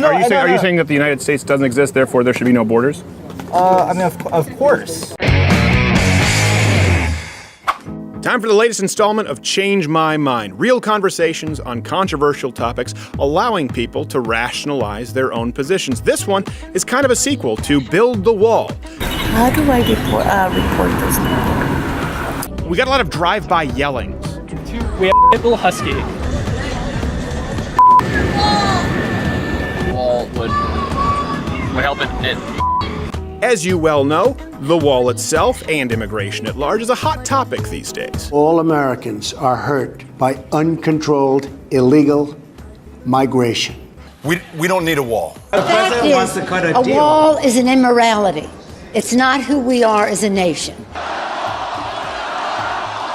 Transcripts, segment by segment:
Are you saying that the United States doesn't exist, therefore there should be no borders? I mean, of course. Time for the latest installment of Change My Mind. Real conversations on controversial topics, allowing people to rationalize their own positions. This one is kind of a sequel to Build the Wall. How do I report this now? We got a lot of drive-by yelling. We have a little husky. Wall would help it. As you well know, the wall itself and immigration at large is a hot topic these days. All Americans are hurt by uncontrolled illegal migration. We don't need a wall. The fact is, a wall is an immorality. It's not who we are as a nation.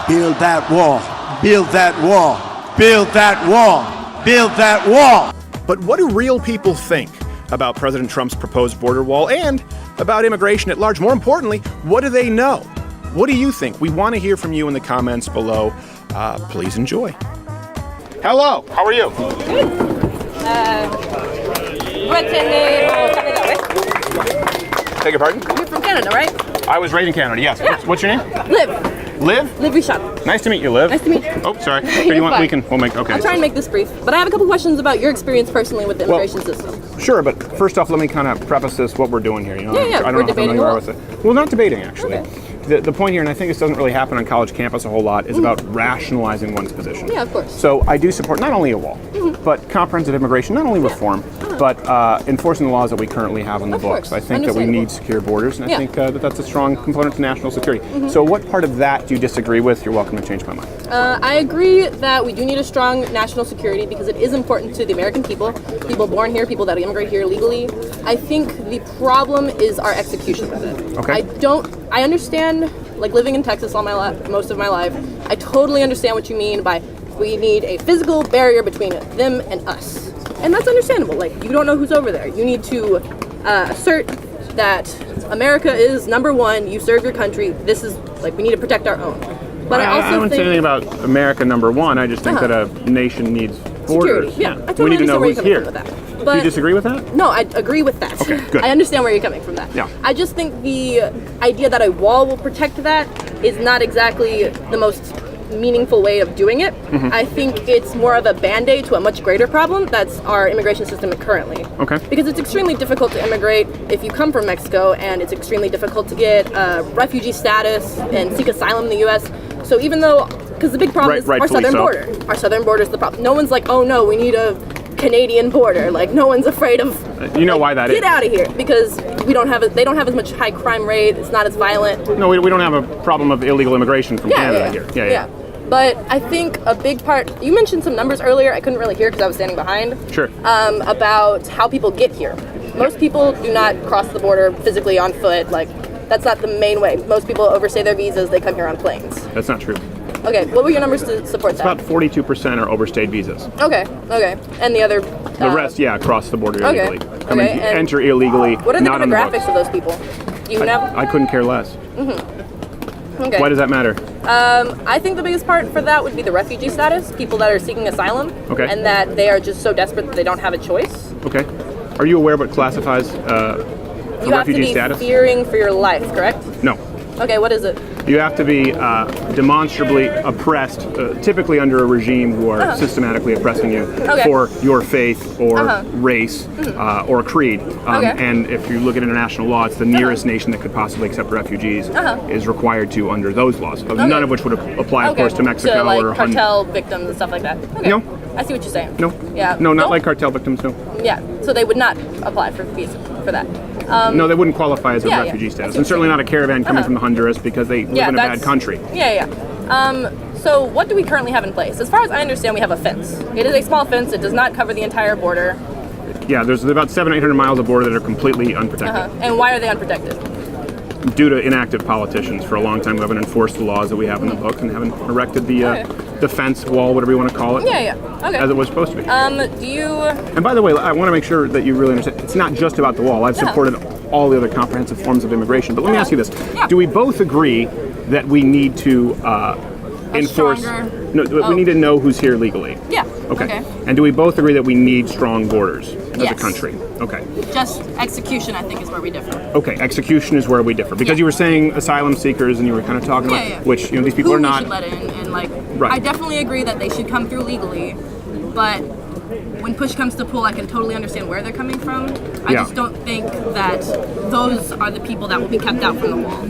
Build that wall. Build that wall. Build that wall. Build that wall. But what do real people think about President Trump's proposed border wall and about immigration at large? More importantly, what do they know? What do you think? We want to hear from you in the comments below. Please enjoy. Hello, how are you? Beg your pardon? You're from Canada, right? I was raised in Canada, yes. Yeah. What's your name? Liv. Liv? Liv Richard. Nice to meet you, Liv. Nice to meet you. Oh, sorry. Here, we'll make, okay. I'll try and make this brief, but I have a couple questions about your experience personally with the immigration system. Sure, but first off, let me kind of preface this, what we're doing here. You know, Yeah, I don't we're know how debating familiar you are with it. Well, not debating, actually. Okay. The point here, and I think this doesn't really happen on college campus a whole lot, is about rationalizing one's position. Yeah, of course. So I do support not only a wall, but comprehensive immigration, not only reform, but enforcing the laws that we currently have on the books. course. I think that we need secure borders, and I think that that's a strong component to national security. So what part of that do you disagree with? You're welcome to change my mind. I agree that we do need a strong national security because it is important to the American people born here, people that immigrate here legally. I think the problem is our execution of it. Okay. I understand, like living in Texas most of my life, I totally understand what you mean by we need a physical barrier between them and us. And that's understandable. Like, you don't know who's over there. You need to assert that America is number one, you serve your country, this is, like, we need to protect our own. But I also don't say anything about America number one, I just think that a nation needs borders. Security. Yeah, I totally we need to know who's understand where you're here. coming from with that. Do But you disagree with that? No, I agree with that. Okay, good. I understand where you're coming from that. Yeah. I just think the idea that a wall will protect that is not exactly the most meaningful way of doing it. I think it's more of a band-aid to a much greater problem that's our immigration system currently. Okay. Because it's extremely difficult to immigrate if you come from Mexico, and it's extremely difficult to get refugee status and seek asylum in the U.S. So even though, because the big problem is our southern border. Our southern border is the problem. No one's like, oh no, we need a Canadian border. Like, no one's afraid of. You know why that is? Get out of here, because they don't have as much high crime rate. It's not as violent. No, we don't have a problem of illegal immigration from Canada here. Yeah. But I think a big part, you mentioned some numbers earlier, I couldn't really hear because I was standing behind. Sure. About how people get here. Most people do not cross the border physically on foot. Like, that's not the main way. Most people overstay their visas, they come here on planes. That's not true. Okay, what were your numbers to support that? About 42% are overstayed visas. Okay. And the other? The rest, cross the border illegally. Enter illegally. What are the not on the demographics books. of those people? Do you know? I couldn't care less. Okay. Why does that matter? I think the biggest part for that would be the refugee status, people that are seeking asylum, Okay. and that they are just so desperate that they don't have a choice. Okay. Are you aware what classifies You have to refugee be status? fearing for your life, correct? No. Okay, what is it? You have to be demonstrably oppressed, typically under a regime who are systematically oppressing you for your faith or race or creed. And if you look at international law, it's the nearest nation that could possibly accept refugees is required to under those laws, none of which would apply, of course, to Mexico like or cartel victims and stuff like that. Okay. No. I see what you're saying. No. Yeah. No, not like cartel victims, no. Yeah, so they would not apply for visa for that. No, they wouldn't qualify as a yeah, refugee yeah. status, and certainly not a caravan coming from Honduras because they live in a bad country. Yeah. So what do we currently have in place? As far as I understand, we have a fence. It is a small fence. It does not cover the entire border. Yeah, there's about 700 to 800 miles of border that are completely unprotected. And why are they unprotected? Due to inactive politicians for a long time who haven't enforced the laws that we have in the book and haven't erected the fence, wall, whatever you want to call it, Okay. as it was supposed to be. Do you... And by the way, I want to make sure that you really understand, it's not just about the wall. I've supported all the other comprehensive forms of immigration. But let me ask you this. Do we both agree that we need to enforce... stronger... No, we need to know who's here legally. Yeah. Okay. And do we both agree that we need strong borders? as Yes. a country. Okay. Just execution, I think, is where we differ. Okay, execution is where we differ. Because Yeah. you were saying asylum seekers and you were kind of talking about, Yeah. which, these people Who are we not... should let in, and like, Right. I definitely agree that they should come through legally, but when push comes to pull, I can totally understand where they're coming from. I Yeah. just don't think that those are the people that will be kept out from the wall.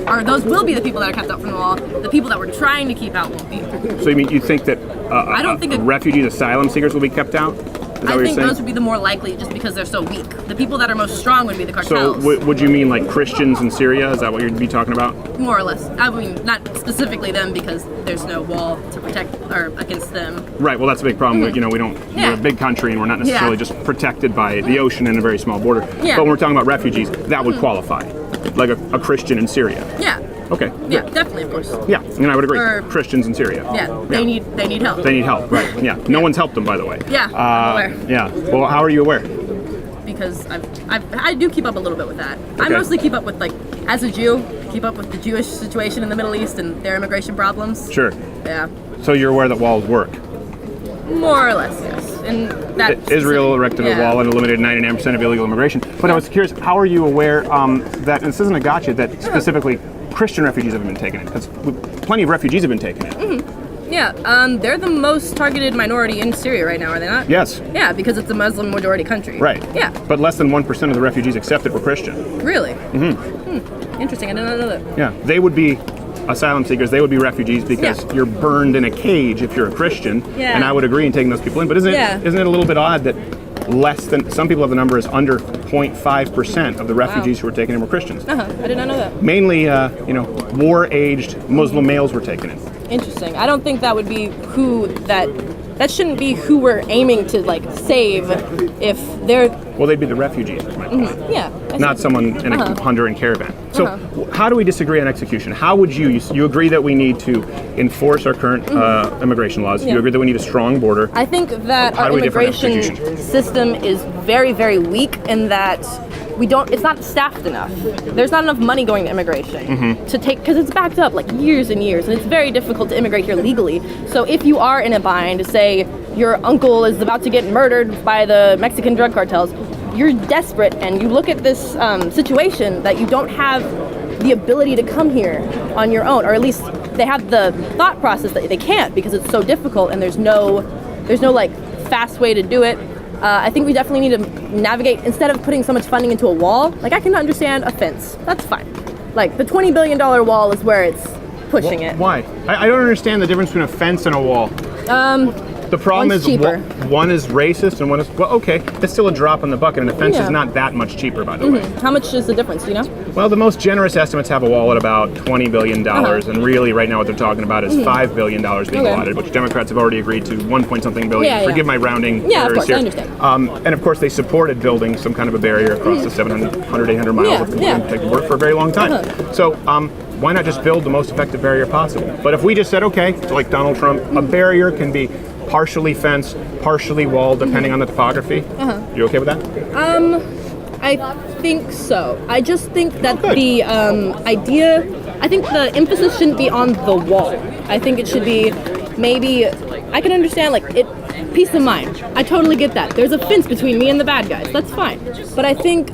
Or those will be the people that are kept out from the wall. The people that we're trying to keep out won't be. So you think that I don't think refugees, asylum seekers will be kept out? Is that I what you're think saying? those would be the more likely just because they're so weak. The people that are most strong would be the So cartels. would you mean like Christians in Syria? Is that what you'd be talking about? More or less. I mean, not specifically them because there's no wall to protect or against them. Right. Well, that's a big problem. We don't. Yeah. We're a big country, and we're not necessarily Yeah. just protected by the ocean and a very small border. Yeah. But when we're talking about refugees, that would qualify, like a Christian in Syria. Yeah. Okay. Yeah, definitely, of course. Yeah, and I would agree. Or- Christians in Syria. Yeah, they need help. They need help. Right. Yeah. No one's helped them, by the way. Yeah, I'm aware. Yeah. Well, how are you aware? Because I do keep up a little bit with that. I Okay. mostly keep up with, like, as a Jew, keep up with the Jewish situation in the Middle East and their immigration problems. Sure. Yeah, So you're aware that walls work. more or less, yes. And that Israel erected yeah. a wall and eliminated 99% of illegal immigration. But I was curious, how are you aware that, and this isn't a gotcha, that specifically Christian refugees haven't been taken in? Because plenty of refugees have been taken in. Yeah, they're the most targeted minority in Syria right now, are they not? Yes. Yeah, because it's a Muslim majority country. Right. Yeah. But less than 1% of the refugees accepted were Christian. Really? Interesting. I did not know that. Yeah. They would be asylum seekers. They would be refugees because Yeah. you're burned in a cage if you're a Christian. Yeah. And I would agree in taking those people in. But isn't it a little bit odd that less than, some people have the number is under 0.5% of the refugees who were taken in were Christians. I did not know that. Mainly, war-aged Muslim males were taken in. Interesting. I don't think that would be who that shouldn't be who we're aiming to like save if they're Well, they'd be the refugees, is my point. yeah. I Not see. someone in a Honduran caravan. So, how do we disagree on execution? How would you agree that we need to enforce our current immigration laws? Yeah. You agree that we need a strong border? I think that How our do we differ in immigration execution? system is very, very weak in that it's not staffed enough. There's not enough money going to immigration to take, because it's backed up like years and years, and it's very difficult to immigrate here legally. So if you are in a bind, say your uncle is about to get murdered by the Mexican drug cartels, you're desperate and you look at this situation that you don't have the ability to come here on your own, or at least they have the thought process that they can't because it's so difficult and there's no like fast way to do it. I think we definitely need to navigate, instead of putting so much funding into a wall, like I can understand a fence, that's fine. Like the $20 billion wall is where it's pushing it. Why? I don't understand the difference between a fence and a wall. The problem One's is cheaper. one is racist and one is, well, okay, it's still a drop in the bucket, and a fence Yeah. is not that much cheaper, by the way. How much is the difference, do you know? Well, the most generous estimates have a wall at about $20 billion, and really right now what they're talking about is $5 billion being Okay. allotted, which Democrats have already agreed to 1 point something billion. Yeah, yeah. Forgive my rounding Yeah, of errors course, here. I understand. And of course they supported building some kind of a barrier across the 700, 800 miles Yeah, of the yeah. take work for a very long time. So why not just build the most effective barrier possible? But if we just said, okay, like Donald Trump, a barrier can be partially fenced, partially walled, depending on the topography. You okay with that? I think so. I just think that good. the I think the emphasis shouldn't be on the wall. I think it should be maybe, I can understand like peace of mind. I totally get that. There's a fence between me and the bad guys. That's fine. But I think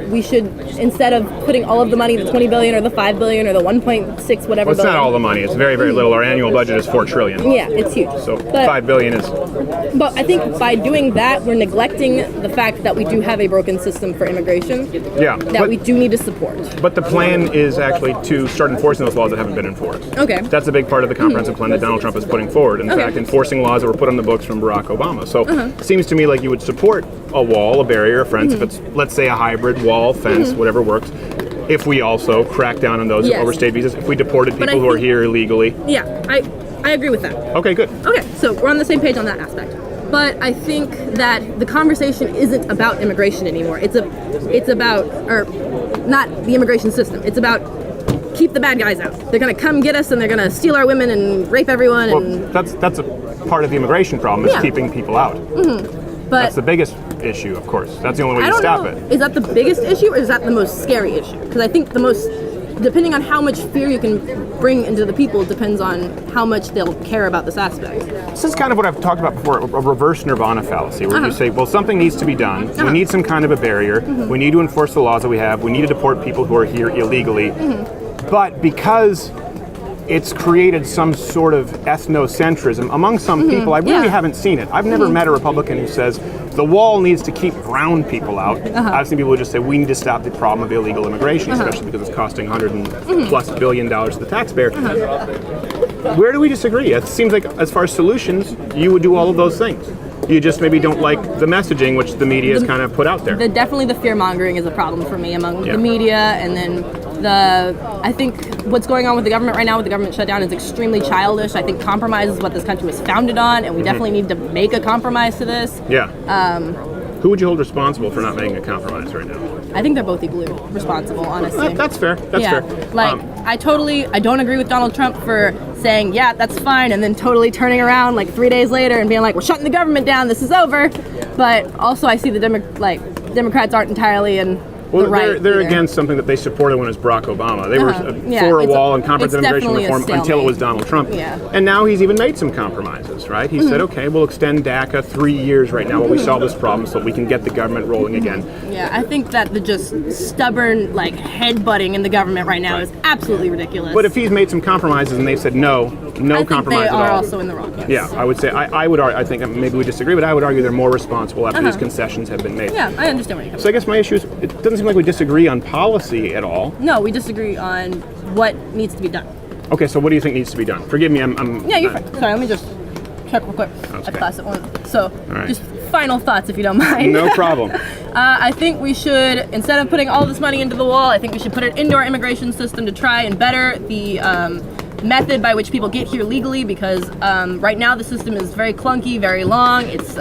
we should, instead of putting all of the money, the 20 billion or the 5 billion or the 1.6 whatever Well, it's billion. not all the money. It's very, very little. Our annual budget is $4 trillion. Yeah, it's huge. So But- $5 billion is. But I think by doing that, we're neglecting the fact that we do have a broken system for immigration Yeah. that we do need to support. But the plan is actually to start enforcing those laws that haven't been enforced. Okay. That's a big part of the comprehensive plan that Donald Trump is putting forward. In fact, enforcing laws that were put on the books from Barack Obama. So it seems to me like you would support a wall, a barrier, a fence, if it's, let's say, a hybrid wall, fence, whatever works. If we also crack down on those who Yes. overstay visas, if we deported But I people who are think- here illegally. Yeah, I agree with that. Okay, good. Okay, so we're on the same page on that aspect. But I think that the conversation isn't about immigration anymore. It's about, or not the immigration system. It's about keep the bad guys out. They're gonna come get us and they're gonna steal our women and rape everyone. And Well, that's a part of the immigration problem, is Yeah. keeping people out. but That's the biggest issue, of course. That's the only way I you don't stop know. it. Is that the biggest issue or is that the most scary issue? Because I think the most depending on how much fear you can bring into the people depends on how much they'll care about this aspect. This is kind of what I've talked about before, a reverse nirvana fallacy, where you say, well, something needs to be done. We need some kind of a barrier. We need to enforce the laws that we have. We need to deport people who are here illegally. But because it's created some sort of ethnocentrism among some people, I really haven't seen it. I've never met a Republican who says the wall needs to keep brown people out. I've seen people who just say we need to stop the problem of illegal immigration, especially because it's costing $100+ billion to the taxpayer. Where do we disagree? It seems like as far as solutions, you would do all of those things. You just maybe don't like the messaging which the media has kind of put out there. Definitely the fear mongering is a problem for me among the media, and then I think what's going on with the government right now with the government shutdown is extremely childish. I think compromise is what this country was founded on, and we definitely need to make a compromise to this. Yeah. Who would you hold responsible for not making a compromise right now? I think they're both equally responsible, honestly. That's fair. That's fair. Like, I don't agree with Donald Trump for saying, yeah, that's fine, and then totally turning around like 3 days later and being like, we're shutting the government down, this is over. But also I see the Democrats aren't entirely in the right. They're against something that they supported when it was Barack Obama. They were for a wall and comprehensive immigration reform until it was Donald Trump. Yeah. And now he's even made some compromises, right? He said, okay, we'll extend DACA 3 years right now while we solve this problem so that we can get the government rolling again. Yeah, I think that the just stubborn headbutting in the government right now is absolutely ridiculous. But if he's made some compromises and they said no compromise at all. They are also in the wrong. Yes. Yeah, I would say, I think maybe we disagree, but I would argue they're more responsible after these concessions have been made. Yeah, I understand where you're coming from. So I guess my issue is, it doesn't seem like we disagree on policy at all. No, we disagree on what needs to be done. Okay, so what do you think needs to be done? Forgive me, I'm Yeah, you're fine. Sorry, let me just check real quick. That's I okay. passed it one. So, right. just final thoughts if you don't mind. No problem. I think we should, instead of putting all this money into the wall, I think we should put it into our immigration system to try and better the method by which people get here legally, because right now the system is very clunky, very long, it's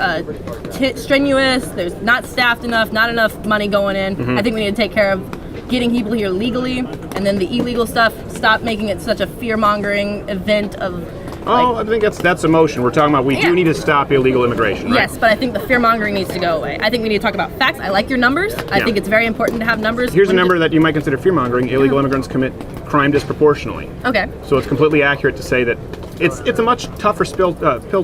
strenuous, there's not staffed enough, not enough money going in. I think we need to take care of getting people here legally, and then the illegal stuff, stop making it such a fear-mongering event of I think that's emotion. We're talking about we do need to stop illegal immigration, right? Yes, but I think the fear-mongering needs to go away. I think we need to talk about facts. I like your numbers. I think it's very important to have numbers. Here's a number that you might consider fear-mongering. Illegal immigrants commit crime disproportionately. Okay. So it's completely accurate to say that it's a much tougher pill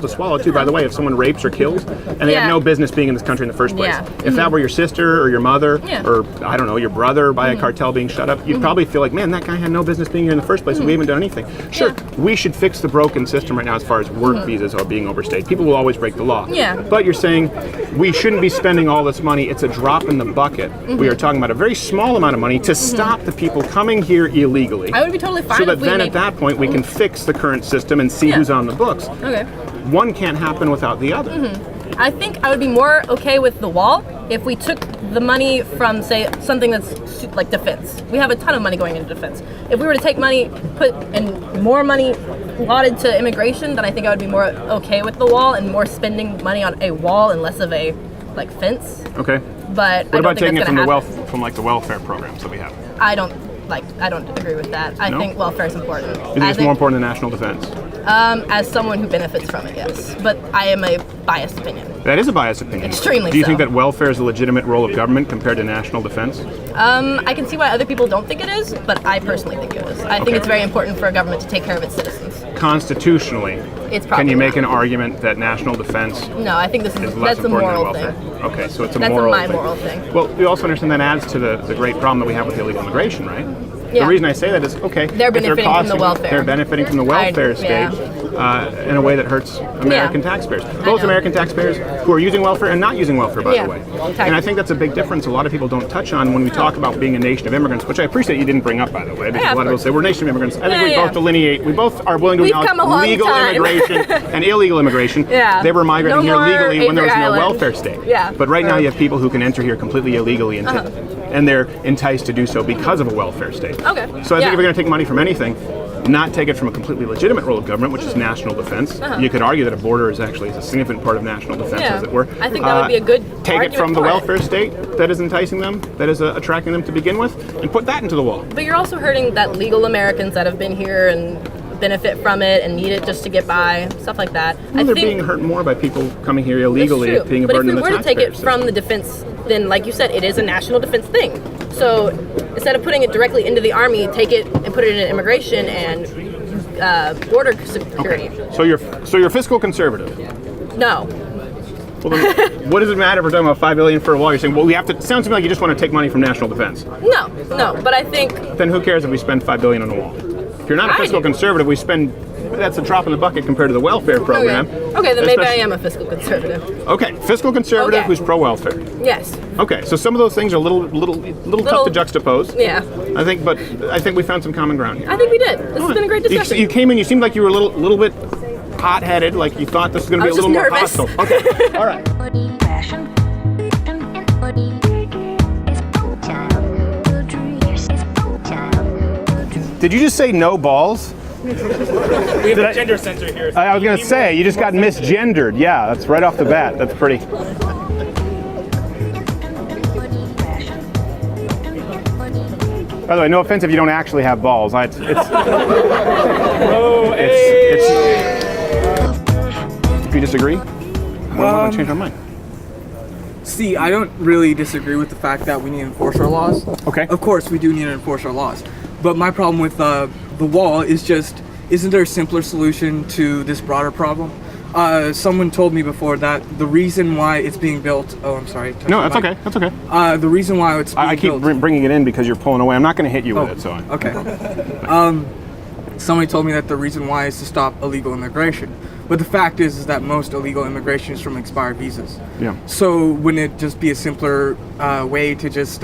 to swallow, too, by the way, if someone rapes or kills, and they have no business being in this country in the first place. Yeah. If that were your sister or your mother or, I don't know, your brother by a cartel being shut up, you'd probably feel like, man, that guy had no business being here in the first place, and we haven't done anything. Sure, we should fix the broken system right now as far as work visas are being overstayed. People will always break the law. Yeah. But you're saying we shouldn't be spending all this money. It's a drop in the bucket. We are talking about a very small amount of money to stop the people coming here illegally. I would be totally fine so that if we then make... at that point we can fix the current system and see who's on the books. Okay. One can't happen without the other. I think I would be more okay with the wall if we took the money from, say, something that's like defense. We have a ton of money going into defense. If we were to take money, put in more money allotted to immigration, then I think I would be more okay with the wall and more spending money on a wall and less of a fence. Okay. But What about taking it from the the welfare programs that we have? I don't agree with that. I think welfare is important. You think it's more important than national defense? As someone who benefits from it, yes. But I am a biased opinion. That is a biased opinion. Extremely Do you so. think that welfare is a legitimate role of government compared to national defense? I can see why other people don't think it is, but I personally think it is. I think it's very important for a government to take care of its citizens. Constitutionally, It's probably can you make not. an argument that national defense No, I think is less that's a important than moral welfare? thing. Okay, so it's a That's moral my thing. moral thing. Well, we also understand that adds to the great problem that we have with illegal immigration, right? Yeah. The reason I say that is, okay, They're if benefiting from the costing- welfare. They're benefiting from the welfare state in a way that hurts American taxpayers. Both know. American taxpayers who are using welfare and not using welfare, by the way. Exactly. And I think that's a big difference a lot of people don't touch on when we talk about being a nation of immigrants, which I appreciate you didn't bring up, by the way, because Yeah, a lot of people of say we're a nation of immigrants. I think we Yeah, both delineate, we both are willing to We've come a long acknowledge legal time. immigration and illegal immigration. Yeah. They were migrating No here more legally when there was Avery no Island. welfare state. Yeah. But right now you have people who can enter here completely illegally and they're enticed to do so because of a welfare state. Okay. So I think Yeah. if you're going to take money from anything, not take it from a completely legitimate role of government, which is national defense. You could argue that a border is actually a significant part of national defense, Yeah. as it were. I think that would be a good Take it argument from the for it. welfare state that is enticing them, that is attracting them to begin with, and put that into the wall. But you're also hurting that legal Americans that have been here and benefit from it and need it just to get by, stuff like that. Well, they're being hurt more by people coming here illegally, That's true. being a But if burden we on the were to take it taxpayers. from the defense, then like you said, it is a national defense thing. So instead of putting it directly into the army, take it and put it in immigration and border security. Okay. So you're fiscal conservative. No. Well, then, what does it matter if we're talking about $5 billion for a wall? You're saying, well, we have to. It sounds to me like you just want to take money from national defense. No. But I think. Then who cares if we spend $5 billion on a wall? If you're not a fiscal conservative, we spend. That's a drop in the bucket compared to the welfare program. Okay, then maybe I am a fiscal conservative. Okay, fiscal conservative Okay. who's pro-welfare. Yes. Okay, so some of those things are a little tough to juxtapose. Yeah. I think we found some common ground here. I think we did. This has been a great discussion. You came in. You seemed like you were a little bit hot-headed, like you thought this was going to be a little more nervous. hostile. Okay, all right. Did you just say no balls? We have a gender censor here. So I was going to say, you just got misgendered. Yeah, that's right off the bat. That's pretty. By the way, no offense if you don't actually have balls. It's if you disagree, I'm going to change my mind. See, I don't really disagree with the fact that we need to enforce our laws. Okay. Of course, we do need to enforce our laws. But my problem with the wall is just, isn't there a simpler solution to this broader problem? Someone told me before that the reason why it's being built. Oh, I'm sorry. No, that's okay. That's okay. The reason why it's being I keep built. bringing it in because you're pulling away. I'm not going to hit you with it. So Okay. Somebody told me that the reason why is to stop illegal immigration. But the fact is that most illegal immigration is from expired visas. Yeah. So wouldn't it just be a simpler way to just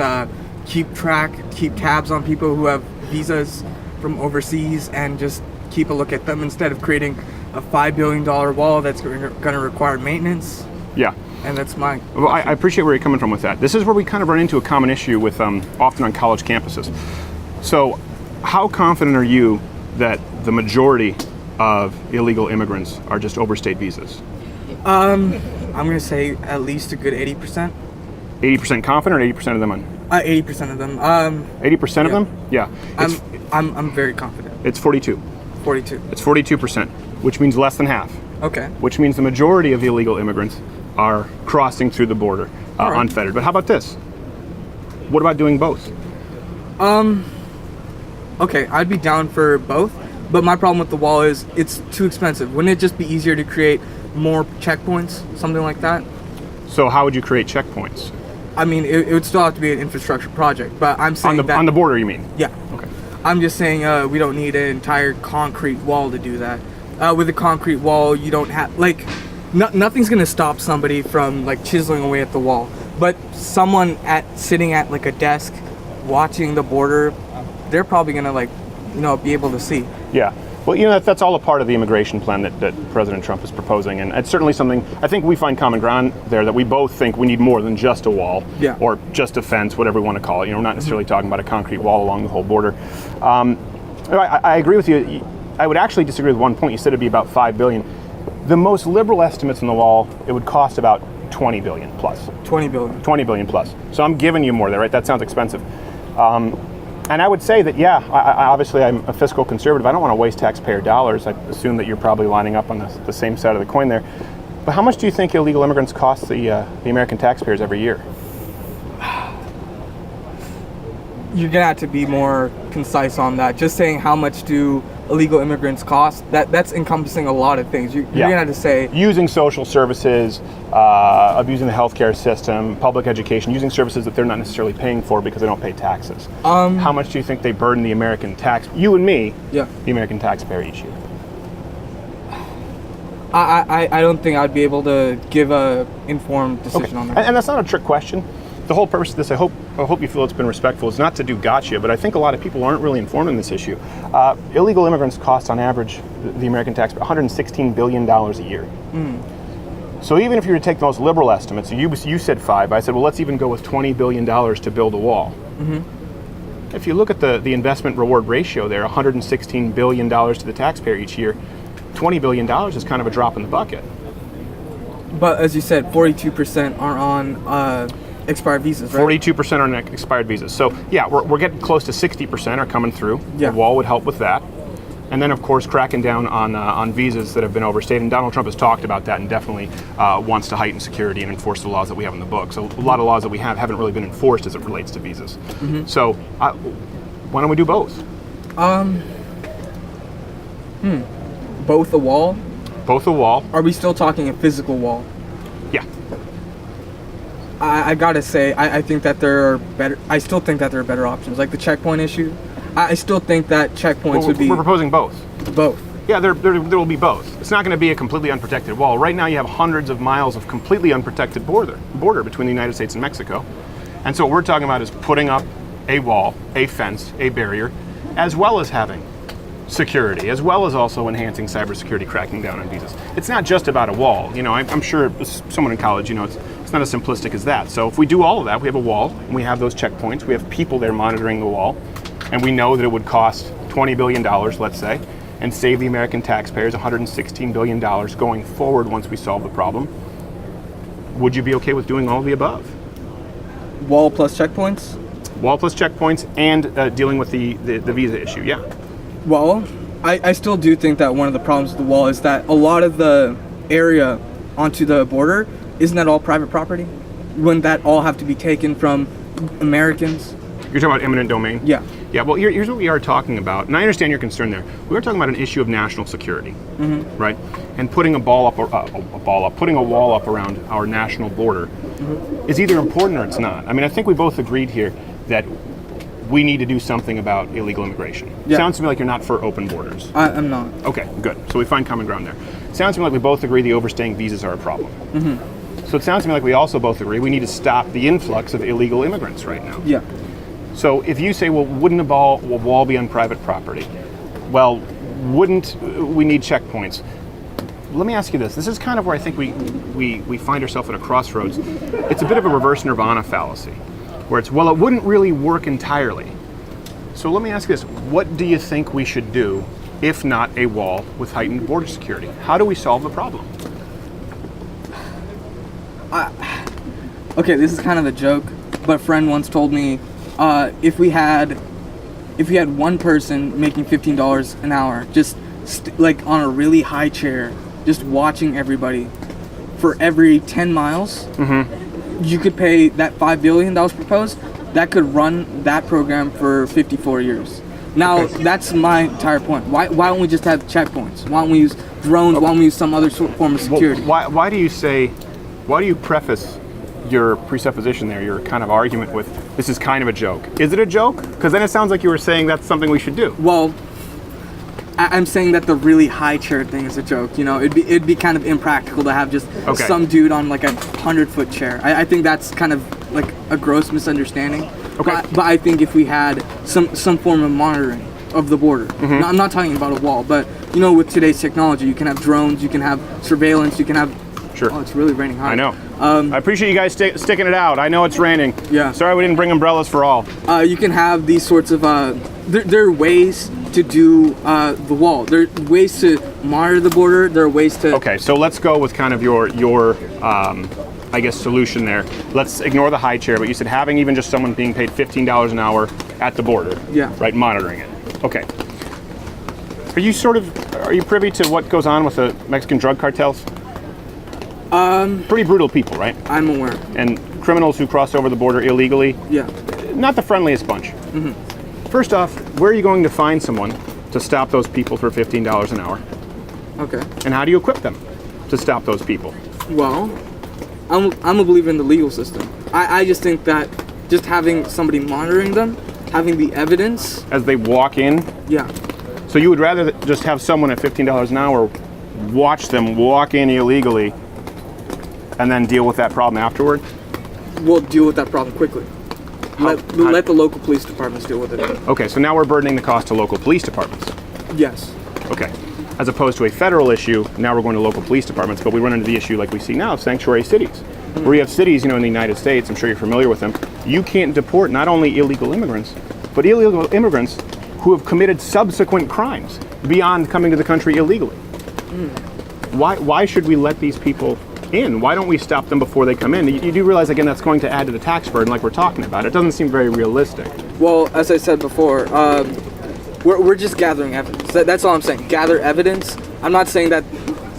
keep tabs on people who have visas from overseas and just keep a look at them instead of creating a $5 billion wall that's going to require maintenance? Yeah. And that's my. Well, I appreciate where you're coming from with that. This is where we kind of run into a common issue with often on college campuses. So, how confident are you that the majority of illegal immigrants are just overstayed visas? I'm going to say at least a good 80%. 80% confident, or 80% of them on? 80% of them. 80% of them? Yeah. I'm very confident. It's 42. 42. It's 42%, which means less than half. Okay. Which means the majority of the illegal immigrants are crossing through the border right. unfettered. But how about this? What about doing both? Okay, I'd be down for both, but my problem with the wall is it's too expensive. Wouldn't it just be easier to create more checkpoints, something like that? So how would you create checkpoints? I mean, it would still have to be an infrastructure project, but I'm saying On the border, you mean? Yeah. Okay. I'm just saying we don't need an entire concrete wall to do that. With a concrete wall, you don't have, nothing's gonna stop somebody from chiseling away at the wall. But someone sitting at a desk watching the border, they're probably gonna be able to see. Yeah. Well, that's all a part of the immigration plan that President Trump is proposing, and it's certainly something I think we find common ground there, that we both think we need more than just a wall, Yeah. or just a fence, whatever we want to call it. We're not necessarily talking about a concrete wall along the whole border. I agree with you. I would actually disagree with one point. You said it'd be about $5 billion. The most liberal estimates on the wall, it would cost about $20 billion plus. 20 billion. 20 billion plus. So I'm giving you more there, right? That sounds expensive. And I would say that, yeah, obviously I'm a fiscal conservative. I don't want to waste taxpayer dollars. I assume that you're probably lining up on the same side of the coin there. But how much do you think illegal immigrants cost the American taxpayers every year? You're gonna have to be more concise on that. Just saying how much do illegal immigrants cost, that's encompassing a lot of things. You're gonna have to say using social services, abusing the healthcare system, public education, using services that they're not necessarily paying for because they don't pay taxes. How much do you think they burden the American you and me, the American taxpayer each year? I don't think I'd be able to give a informed decision on that. And that's not a trick question. The whole purpose of this, I hope you feel it's been respectful, is not to do gotcha, but I think a lot of people aren't really informed on this issue. Illegal immigrants cost, on average, the American taxpayer $116 billion a year. So even if you were to take the most liberal estimates, you said 5, I said, well, let's even go with $20 billion to build a wall. If you look at the investment reward ratio there, $116 billion to the taxpayer each year, $20 billion is kind of a drop in the bucket. But as you said, 42% are on expired visas, right? 42% are on expired visas. So yeah, we're getting close to 60% are coming through. Yeah. The wall would help with that. And then, of course, cracking down on visas that have been overstayed. And Donald Trump has talked about that and definitely wants to heighten security and enforce the laws that we have in the book. So a lot of laws that we have haven't really been enforced as it relates to visas. So why don't we do both? Both a wall? Both a wall. Are we still talking a physical wall? Yeah. I gotta say, I think that there are better. I still think that there are better options, like the checkpoint issue. I still think that checkpoints would be. We're proposing both. Both. Yeah, there will be both. It's not going to be a completely unprotected wall. Right now, you have hundreds of miles of completely unprotected border between the United States and Mexico. And so what we're talking about is putting up a wall, a fence, a barrier, as well as having security, as well as also enhancing cybersecurity, cracking down on visas. It's not just about a wall. You know, I'm sure someone in college, you know, it's not as simplistic as that. So if we do all of that, we have a wall, and we have those checkpoints, we have people there monitoring the wall, and we know that it would cost $20 billion, let's say, and save the American taxpayers $116 billion going forward once we solve the problem. Would you be okay with doing all of the above? Wall plus checkpoints? Wall plus checkpoints and dealing with the visa issue, yeah. Well, I still do think that one of the problems with the wall is that a lot of the area onto the border, isn't that all private property? Wouldn't that all have to be taken from Americans? You're talking about eminent domain? Yeah. Yeah, well, here's what we are talking about, and I understand your concern there. We are talking about an issue of national security, right? And putting putting a wall up around our national border is either important or it's not. I mean, I think we both agreed here that we need to do something about illegal immigration. Yeah. Sounds to me like you're not for open borders. I'm not. Okay, good. So we find common ground there. Sounds to me like we both agree the overstaying visas are a problem. So it sounds to me like we also both agree we need to stop the influx of illegal immigrants right now. Yeah. So if you say, well, wouldn't a wall be on private property? Well, wouldn't we need checkpoints? Let me ask you this. This is kind of where I think we find ourselves at a crossroads. It's a bit of a reverse nirvana fallacy, where it's, well, it wouldn't really work entirely. So let me ask you this. What do you think we should do if not a wall with heightened border security? How do we solve the problem? Okay, this is kind of a joke, but a friend once told me, if we had one person making $15 an hour, just like on a really high chair, just watching everybody for every 10 miles, you could pay that $5 billion proposed. That could run that program for 54 years. Now, that's my entire point. Why don't we just have checkpoints? Why don't we use drones? Why don't we use some other form of security? Well, why do you preface your presupposition there, your kind of argument with, this is kind of a joke? Is it a joke? Because then it sounds like you were saying that's something we should do. Well, I'm saying that the really high chair thing is a joke. You know, it'd be kind of impractical to have just some dude on like a 100-foot chair. I think that's kind of like a gross misunderstanding. Okay. But I think if we had some form of monitoring of the border, no, I'm not talking about a wall, but you know, with today's technology, you can have drones, you can have surveillance, you can have. Sure. Oh, it's really raining hard. I know. I appreciate you guys sticking it out. I know it's raining. Yeah. Sorry we didn't bring umbrellas for all. You can have these sorts of. There are ways to do the wall. There are ways to monitor the border. There are ways to. Okay, so let's go with kind of your I guess solution there. Let's ignore the high chair, but you said having even just someone being paid $15 an hour at the border. Yeah. Right, monitoring it. Okay. Are you privy to what goes on with the Mexican drug cartels? Pretty brutal people, right? I'm aware. And criminals who cross over the border illegally. Yeah. Not the friendliest bunch. First off, where are you going to find someone to stop those people for $15 an hour? Okay. And how do you equip them to stop those people? Well, I'm a believer in the legal system. I just think that just having somebody monitoring them, having the evidence. As they walk in? Yeah. So you would rather just have someone at $15 an hour watch them walk in illegally and then deal with that problem afterward? We'll deal with that problem quickly. Let the local police departments deal with it. Okay, so now we're burdening the cost to local police departments. Yes. Okay. As opposed to a federal issue, now we're going to local police departments, but we run into the issue like we see now of sanctuary cities. Where you have cities, you know, in the United States, I'm sure you're familiar with them, you can't deport not only illegal immigrants, but illegal immigrants who have committed subsequent crimes beyond coming to the country illegally. Why should we let these people in? Why don't we stop them before they come in? You do realize, again, that's going to add to the tax burden like we're talking about. It doesn't seem very realistic. Well, as I said before, We're just gathering evidence. That's all I'm saying. Gather evidence. I'm not saying that.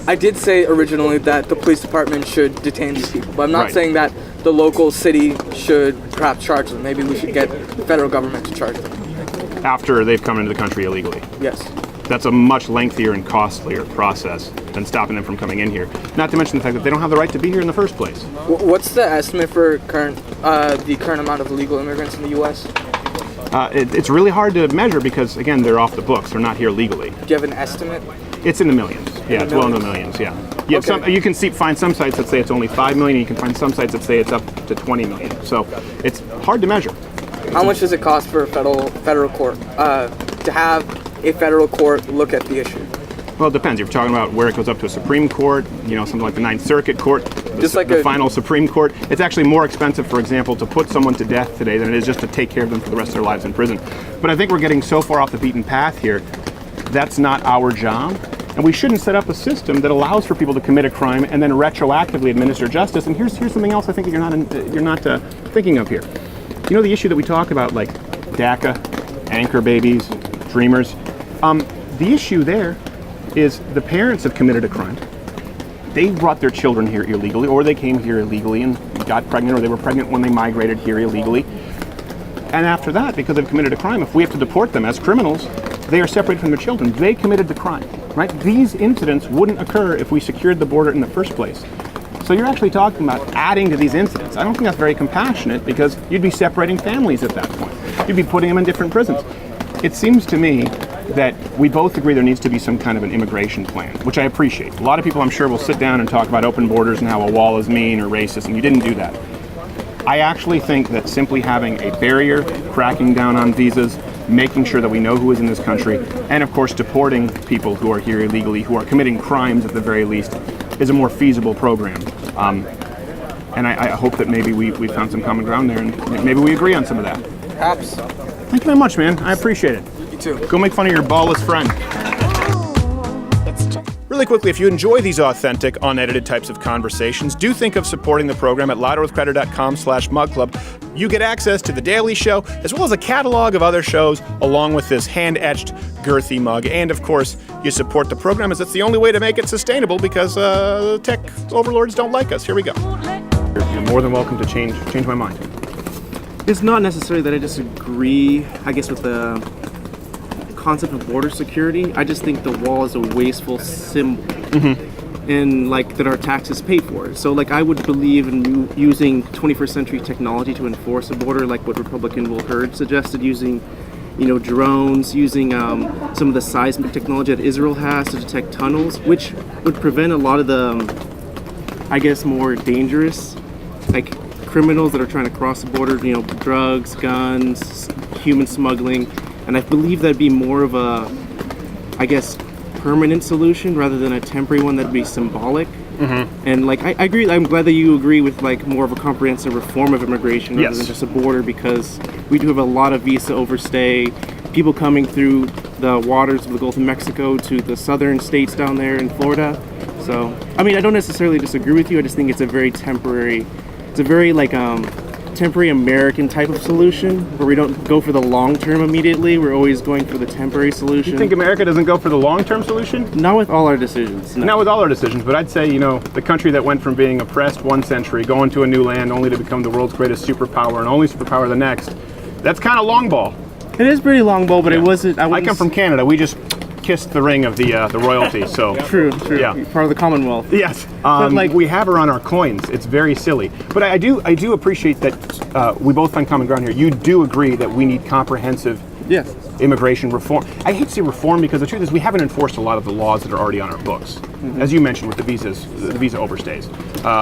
I did say originally that the police department should detain these people, but I'm not saying that the local city should perhaps charge them. Maybe we should get the federal government to charge them. After they've come into the country illegally. Yes. That's a much lengthier and costlier process than stopping them from coming in here. Not to mention the fact that they don't have the right to be here in the first place. What's the estimate for the current amount of illegal immigrants in the U.S.? It's really hard to measure because, again, they're off the books. They're not here legally. Do you have an estimate? It's in the millions. Yeah, it's well into the millions, yeah. You can find some sites that say it's only 5 million. You can find some sites that say it's up to 20 million. So it's hard to measure. How much does it cost for a federal court to have a federal court look at the issue? Well, it depends. You're talking about where it goes up to a Supreme Court, something like the Ninth Circuit Court, the final Supreme Court. It's actually more expensive, for example, to put someone to death today than it is just to take care of them for the rest of their lives in prison. But I think we're getting so far off the beaten path here. That's not our job. And we shouldn't set up a system that allows for people to commit a crime and then retroactively administer justice. And here's something else I think that you're not thinking of here. You know the issue that we talk about, like DACA, anchor babies, dreamers. The issue there is the parents have committed a crime. They brought their children here illegally, or they came here illegally and got pregnant, or they were pregnant when they migrated here illegally. And after that, because they've committed a crime, if we have to deport them as criminals, they are separated from their children. They committed the crime, right? These incidents wouldn't occur if we secured the border in the first place. So you're actually talking about adding to these incidents. I don't think that's very compassionate because you'd be separating families at that point. You'd be putting them in different prisons. It seems to me that we both agree there needs to be some kind of an immigration plan, which I appreciate. A lot of people, I'm sure, will sit down and talk about open borders and how a wall is mean or racist, and you didn't do that. I actually think that simply having a barrier, cracking down on visas, making sure that we know who is in this country, and of course deporting people who are here illegally, who are committing crimes at the very least, is a more feasible program. And I hope that maybe we found some common ground there, and maybe we agree on some of that. Perhaps. Thank you very much, man. I appreciate it. You too. Go make fun of your ballless friend. Really quickly, if you enjoy these authentic, unedited types of conversations, do think of supporting the program at louderwithcreditor.com/mugclub. You get access to The Daily Show, as well as a catalog of other shows, along with this hand-etched, girthy mug. And, of course, you support the program, as it's the only way to make it sustainable, because tech overlords don't like us. Here we go. You're more than welcome to change my mind. It's not necessarily that I disagree, I guess, with the concept of border security. I just think the wall is a wasteful symbol. And that our taxes pay for. So I would believe in using 21st century technology to enforce a border, like what Republican Will Hurd suggested, using drones, using some of the seismic technology that Israel has to detect tunnels, which would prevent a lot of the, I guess, more dangerous criminals that are trying to cross the border, drugs, guns, human smuggling. And I believe that'd be more of a, I guess, permanent solution rather than a temporary one that'd be symbolic. And I agree. I'm glad that you agree with more of a comprehensive reform of immigration rather than just a border, because we do have a lot of visa overstay, people coming through the waters of the Gulf of Mexico to the southern states down there in Florida. So I mean, I don't necessarily disagree with you. I just think it's a very temporary. It's a very temporary American type of solution where we don't go for the long term immediately. We're always going for the temporary solution. You think America doesn't go for the long-term solution? Not with all our decisions. No. Not with all our decisions, but I'd say, the country that went from being oppressed one century, going to a new land only to become the world's greatest superpower and only superpower the next, that's kind of long ball. It is pretty long ball, but it wasn't. I come from Canada. We just kissed the ring of the royalty, so. True. Yeah. Part of the Commonwealth. Yes. We have her on our coins. It's very silly. But I do appreciate that we both find common ground here. You do agree that we need comprehensive immigration reform. I hate to say reform because the truth is we haven't enforced a lot of the laws that are already on our books. As you mentioned with the visa overstays,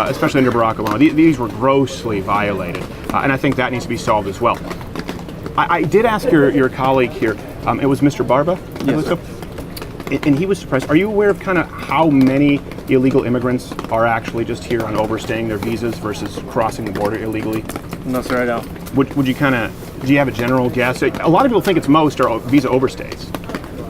especially under Barack Obama. These were grossly violated. And I think that needs to be solved as well. I did ask your colleague here, it was Mr. Barba? Yes. And he was surprised. Are you aware of kind of how many illegal immigrants are actually just here on overstaying their visas versus crossing the border illegally? No, sir, I don't. Would you do you have a general guess? A lot of people think it's most are visa overstays.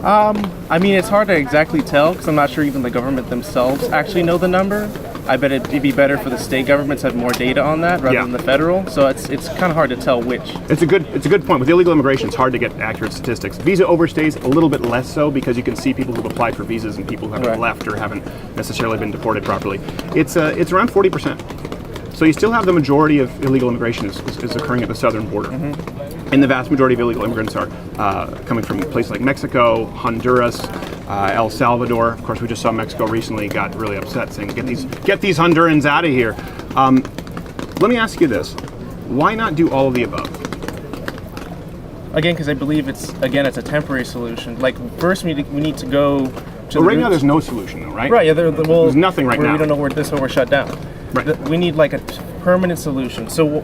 I mean, it's hard to exactly tell because I'm not sure even the government themselves actually know the number. I bet it'd be better for the state governments to have more data on that rather than the federal. So it's kind of hard to tell which. It's a good point. With illegal immigration, it's hard to get accurate statistics. Visa overstays a little bit less so because you can see people who've applied for visas and people who haven't left or haven't necessarily been deported properly. It's around 40%. So you still have the majority of illegal immigration is occurring at the southern border. And the vast majority of illegal immigrants are coming from places like Mexico, Honduras, El Salvador. Of course, we just saw Mexico recently got really upset, saying, "Get these Hondurans out of here." Let me ask you this: why not do all of the above? Again, because I believe it's a temporary solution. Like first, we need to go. Well, right now there's no solution, though, right? Right. Yeah. There's nothing right now. We don't know where we're shut down. Right. We need like a permanent solution. So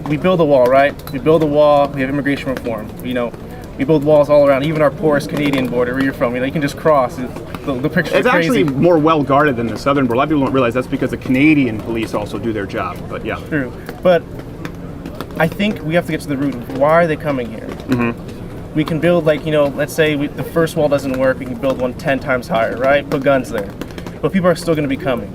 we build a wall, right? We build a wall. We have immigration reform. We build walls all around, even our porous Canadian border where you're from. You can just cross. The pictures It's are crazy. actually more well guarded than the southern border. A lot of people don't realize that's because the Canadian police also do their job. But yeah, true. But I think we have to get to the root of why are they coming here. We can build let's say the first wall doesn't work. We can build one 10 times higher, right? Put guns there, but people are still going to be coming.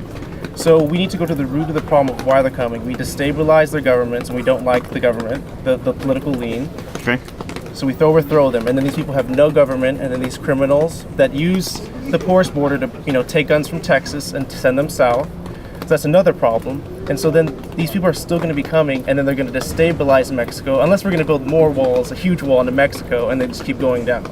So we need to go to the root of the problem of why they're coming. We destabilize their governments, and we don't like the government, the political lean. Okay. So we overthrow them, and then these people have no government, and then these criminals that use the porous border to take guns from Texas and send them south. So that's another problem. And so then these people are still going to be coming, and then they're going to destabilize Mexico, unless we're going to build more walls, a huge wall into Mexico, and then just keep going down.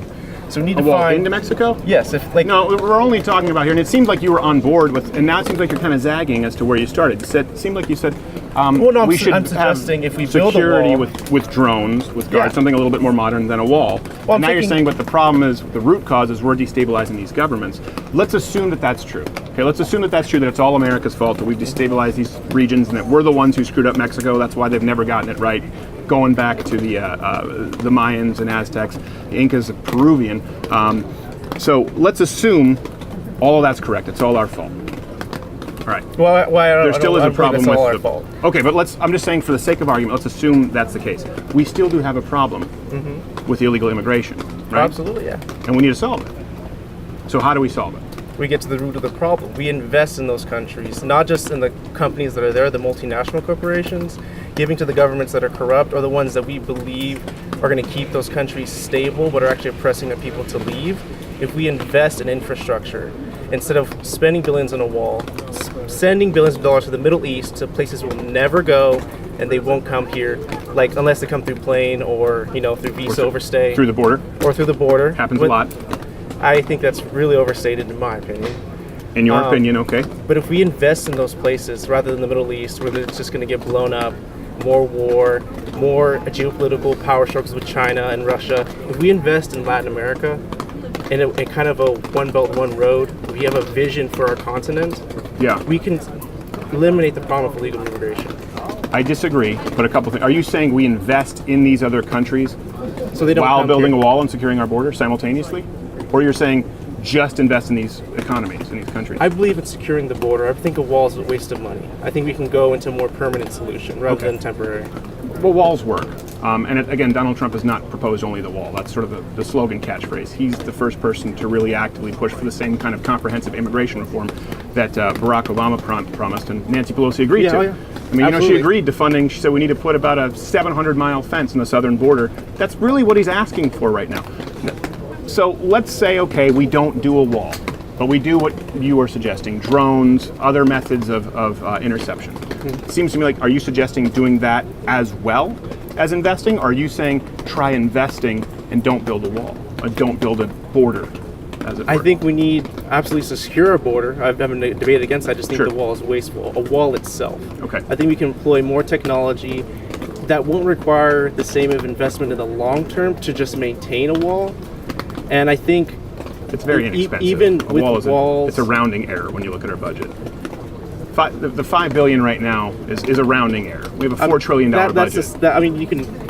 So we need A to wall find into Mexico? Yes, No, we're only talking about here, and it seemed like you were on board with, and now it seems like you're kind of zagging as to where you started. It seemed like you said I'm we should suggesting have if we build a security wall with drones, with guards, something a little bit more modern than a wall. Well, and now you're saying, but the problem is, the root cause is we're destabilizing these governments. Let's assume that that's true. Okay, let's assume that that's true, that it's all America's fault, that we've destabilized these regions, and that we're the ones who screwed up Mexico. That's why they've never gotten it right. Going back to the Mayans and Aztecs, the Incas, Peruvian. So let's assume all of that's correct. It's all our fault. All right. there still is a problem with our the fault. Okay, but I'm just saying for the sake of argument, let's assume that's the case. We still do have a problem with illegal immigration, right? Absolutely, yeah. And we need to solve it. So how do we solve it? We get to the root of the problem. We invest in those countries, not just in the companies that are there, the multinational corporations, giving to the governments that are corrupt or the ones that we believe are going to keep those countries stable but are actually oppressing the people to leave. If we invest in infrastructure, instead of spending billions on a wall, sending billions of dollars to the Middle East to places we'll never go and they won't come here, like unless they come through plane or through visa overstay. Through the border? Or through the border. Happens a lot. I think that's really overstated in my opinion. In your opinion, okay. But if we invest in those places rather than the Middle East where it's just going to get blown up, more war, more geopolitical power struggles with China and Russia, if we invest in Latin America in kind of a one belt, one road, we have a vision for our continent, we can eliminate the problem of illegal immigration. I disagree, but a couple things. Are you saying we invest in these other countries so they don't while building here. a wall and securing our border simultaneously? Or you're saying just invest in these economies, in these countries? I believe in securing the border. I think a wall is a waste of money. I think we can go into a more permanent solution rather than temporary. Well, walls work. Again, Donald Trump has not proposed only the wall. That's sort of the slogan catchphrase. He's the first person to really actively push for the same kind of comprehensive immigration reform that Barack Obama promised and Nancy Pelosi agreed to. Yeah. I mean, she agreed to funding. She said we need to put about a 700-mile fence in the southern border. That's really what he's asking for right now. So let's say, okay, we don't do a wall, but we do what you are suggesting, drones, other methods of interception. It seems to me like, are you suggesting doing that as well as investing? Or are you saying try investing and don't build a wall, or don't build a border, as it were? I think we need absolutely to secure a border. I haven't debated against that. I just think the wall is wasteful. A wall itself. Okay. I think we can employ more technology that won't require the same of investment in the long term to just maintain a wall. And I think it's very inexpensive. Even with walls, it's a rounding error when you look at our budget. The $5 billion right now is a rounding error. We have a $4 trillion budget.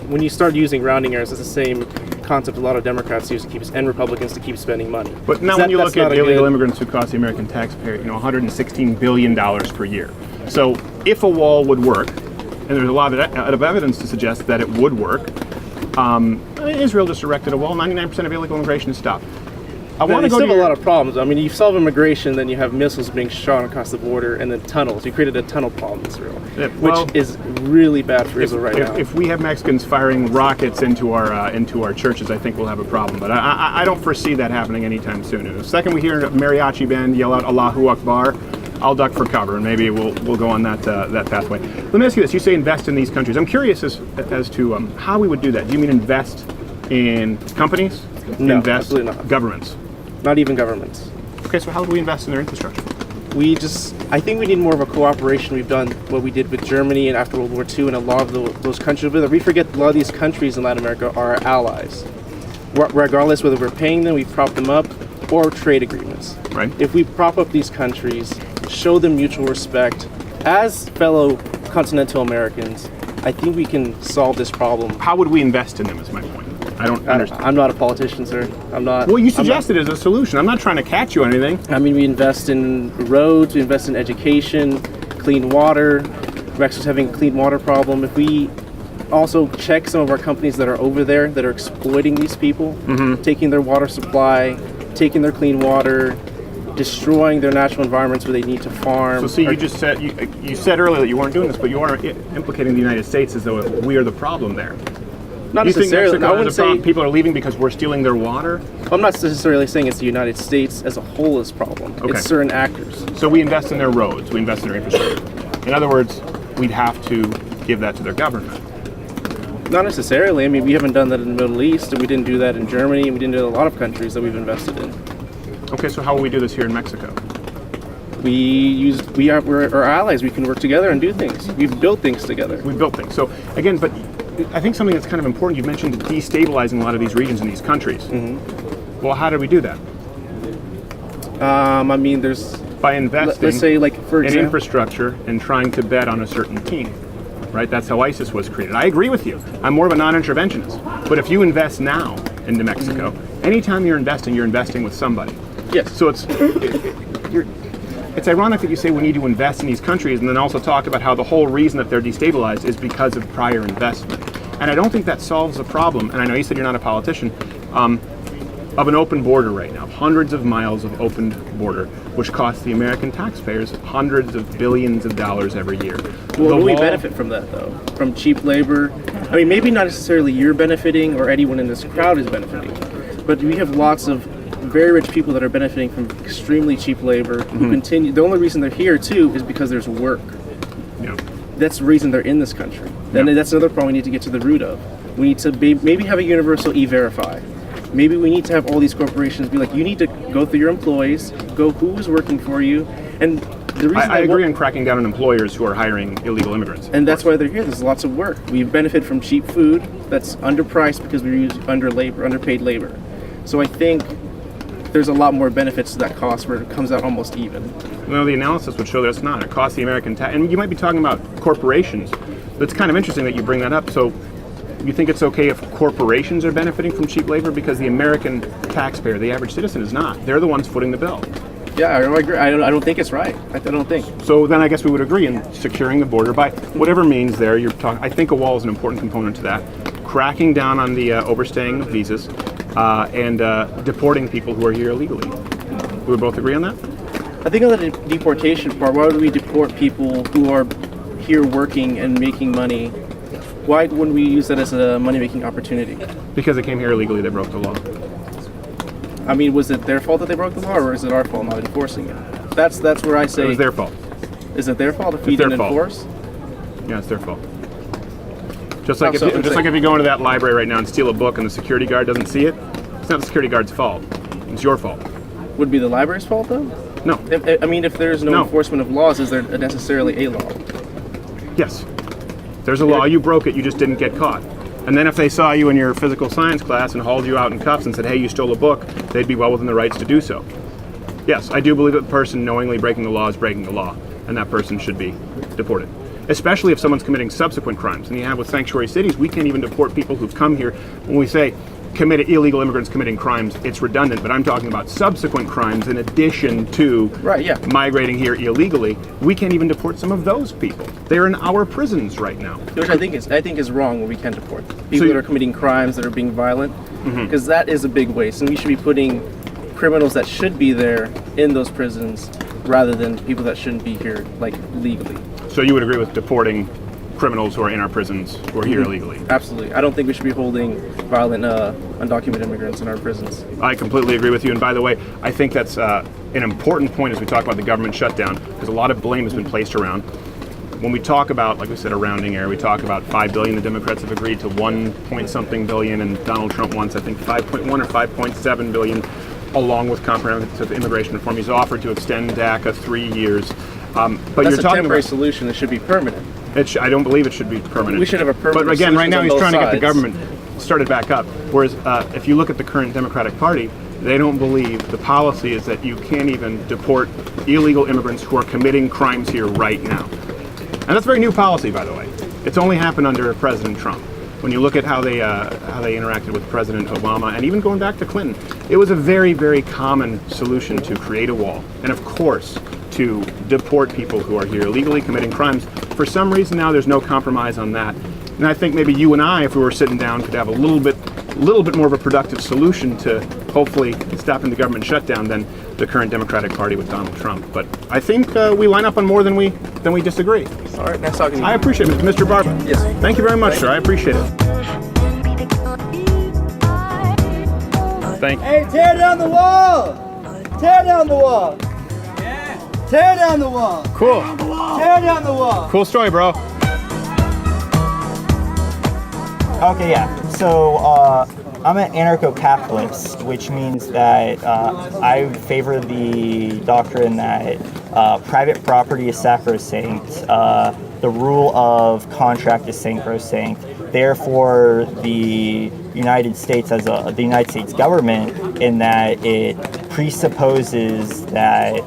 When you start using rounding errors, it's the same concept a lot of Democrats use to keep and Republicans to keep spending money. But now when you look at illegal immigrants who cost the American taxpayer, $116 billion per year. So if a wall would work, and there's a lot of evidence to suggest that it would work. Israel just erected a wall. 99% of illegal immigration is stopped. I want to you go still to have a lot of problems. I mean, you solve immigration, then you have missiles being shot across the border, and then tunnels. You created a tunnel problem in Israel, which is really bad for Israel right now. If we have Mexicans firing rockets into our churches, I think we'll have a problem. But I don't foresee that happening anytime soon. And the second we hear a mariachi band yell out Allahu Akbar, I'll duck for cover, and maybe we'll go on that pathway. Let me ask you this: you say invest in these countries. I'm curious as to how we would do that. Do you mean invest in companies? No, invest absolutely not. Governments? Not even governments. Okay, so how do we invest in their infrastructure? I think we need more of a cooperation. We've done what we did with Germany and after World War II and a lot of those countries over there. We forget a lot of these countries in Latin America are our allies. Regardless whether we're paying them, we prop them up, or trade agreements. Right. If we prop up these countries, show them mutual respect, as fellow continental Americans, I think we can solve this problem. How would we invest in them is my point. I don't understand. I'm not a politician, sir. I'm not. Well, you suggested it as a solution. I'm not trying to catch you on anything. I mean, we invest in roads, we invest in education, clean water. Mexico's having a clean water problem. If we also check some of our companies that are over there that are exploiting these people, taking their water supply, taking their clean water, destroying their natural environments where they need to farm. So see, you just said you said earlier that you weren't doing this, but you are implicating the United States as though we are the problem there. Not you think necessarily. Mexico I wouldn't has a problem? say People are leaving because we're stealing their water? I'm not necessarily saying it's the United States as a whole is problem. Okay. It's certain actors. So we invest in their roads, we invest in their infrastructure. In other words, we'd have to give that to their government. Not necessarily. I mean, we haven't done that in the Middle East, and we didn't do that in Germany, and we didn't do it in a lot of countries that we've invested in. Okay, so how will we do this here in Mexico? We're allies. We can work together and do things. We've built things together. We built things. So again, but I think something that's kind of important, you mentioned destabilizing a lot of these regions and these countries. Well, how do we do that? I mean, there's by investing let's say, like, for in example, infrastructure and trying to bet on a certain team. Right? That's how ISIS was created. I agree with you. I'm more of a non-interventionist. But if you invest now into Mexico, anytime you're investing with somebody. Yes. So it's ironic that you say we need to invest in these countries and then also talk about how the whole reason that they're destabilized is because of prior investment. And I don't think that solves the problem, and I know you said you're not a politician, of an open border right now, hundreds of miles of open border, which costs the American taxpayers hundreds of billions of dollars every year. Well, we benefit from that, though, from cheap labor. I mean, maybe not necessarily you're benefiting or anyone in this crowd is benefiting, but we have lots of very rich people that are benefiting from extremely cheap labor who continue. The only reason they're here, too, is because there's work. Yeah. That's the reason they're in this country. And that's another problem we need to get to the root of. We need to maybe have a universal e-verify. Maybe we need to have all these corporations be like, you need to go through your employees, go who is working for you, and the reason I agree on cracking down on employers who are hiring illegal immigrants. And that's why they're here. There's lots of work. We benefit from cheap food that's underpriced because we use underpaid labor. So I think there's a lot more benefits to that cost where it comes out almost even. Well, the analysis would show that it's not. It costs the American tax, and you might be talking about corporations. But it's kind of interesting that you bring that up. So you think it's okay if corporations are benefiting from cheap labor because the American taxpayer, the average citizen, is not. They're the ones footing the bill. Yeah, I agree. I don't think it's right. I don't think. So then I guess we would agree in securing the border by whatever means there. I think a wall is an important component to that. Cracking down on the overstaying of visas and deporting people who are here illegally. We would both agree on that? I think on the deportation part, why would we deport people who are here working and making money? Why wouldn't we use that as a money-making opportunity? Because they came here illegally, they broke the law. I mean, was it their fault that they broke the law, or is it our fault not enforcing it? That's where I say... It was their fault. Is it their fault if we didn't enforce? Yeah, it's their fault. Just like if you go into that library right now and steal a book and the security guard doesn't see it, it's not the security guard's fault. It's your fault. Would it be the library's fault, though? No. If there's no enforcement of laws, is there necessarily a law? Yes. There's a law, you broke it, you just didn't get caught. And then if they saw you in your physical science class and hauled you out in cuffs and said, hey, you stole a book, they'd be well within their rights to do so. Yes, I do believe that the person knowingly breaking the law is breaking the law, and that person should be deported. Especially if someone's committing subsequent crimes. And you have with sanctuary cities, we can't even deport people who've come here. When we say illegal immigrants committing crimes, it's redundant, but I'm talking about subsequent crimes in addition to migrating here illegally. We can't even deport some of those people. They're in our prisons right now. Which I think is wrong when we can deport people that are committing crimes, that are being violent, because that is a big waste, and we should be putting criminals that should be there in those prisons rather than people that shouldn't be here, like, legally. So you would agree with deporting criminals who are in our prisons who are here illegally? Absolutely. I don't think we should be holding violent, undocumented immigrants in our prisons. I completely agree with you. And by the way, I think that's an important point as we talk about the government shutdown, because a lot of blame has been placed around. When we talk about, like we said, a rounding error, we talk about $5 billion. The Democrats have agreed to 1 point something billion, and Donald Trump wants, I think, 5.1 or 5.7 billion, along with comprehensive immigration reform. He's offered to extend DACA 3 years. But That's you're a talking temporary about solution. It should be permanent. I don't believe it should be permanent. We should have a permanent. But again, right now he's trying to get the sides. government started back up. Whereas if you look at the current Democratic Party, they don't believe the policy is that you can't even deport illegal immigrants who are committing crimes here right now. And that's a very new policy, by the way. It's only happened under President Trump. When you look at how they interacted with President Obama, and even going back to Clinton, it was a very, very common solution to create a wall, and of course to deport people who are here illegally committing crimes. For some reason now there's no compromise on that. And I think maybe you and I, if we were sitting down, could have a little bit more of a productive solution to hopefully stopping the government shutdown than the current Democratic Party with Donald Trump. But I think we line up on more than we disagree. All right, nice talking to you. I appreciate it, Mr. Barba. Yes. Thank you very much, sir. I appreciate it. Thank you. Hey, tear down the wall! Tear down the wall! Tear down the wall! Cool. Tear down the wall! Cool story, bro. Okay, yeah. So I'm an anarcho-capitalist, which means that I favor the doctrine that private property is sacrosanct, the rule of contract is sacrosanct. Therefore, the United States the United States government, in that it presupposes that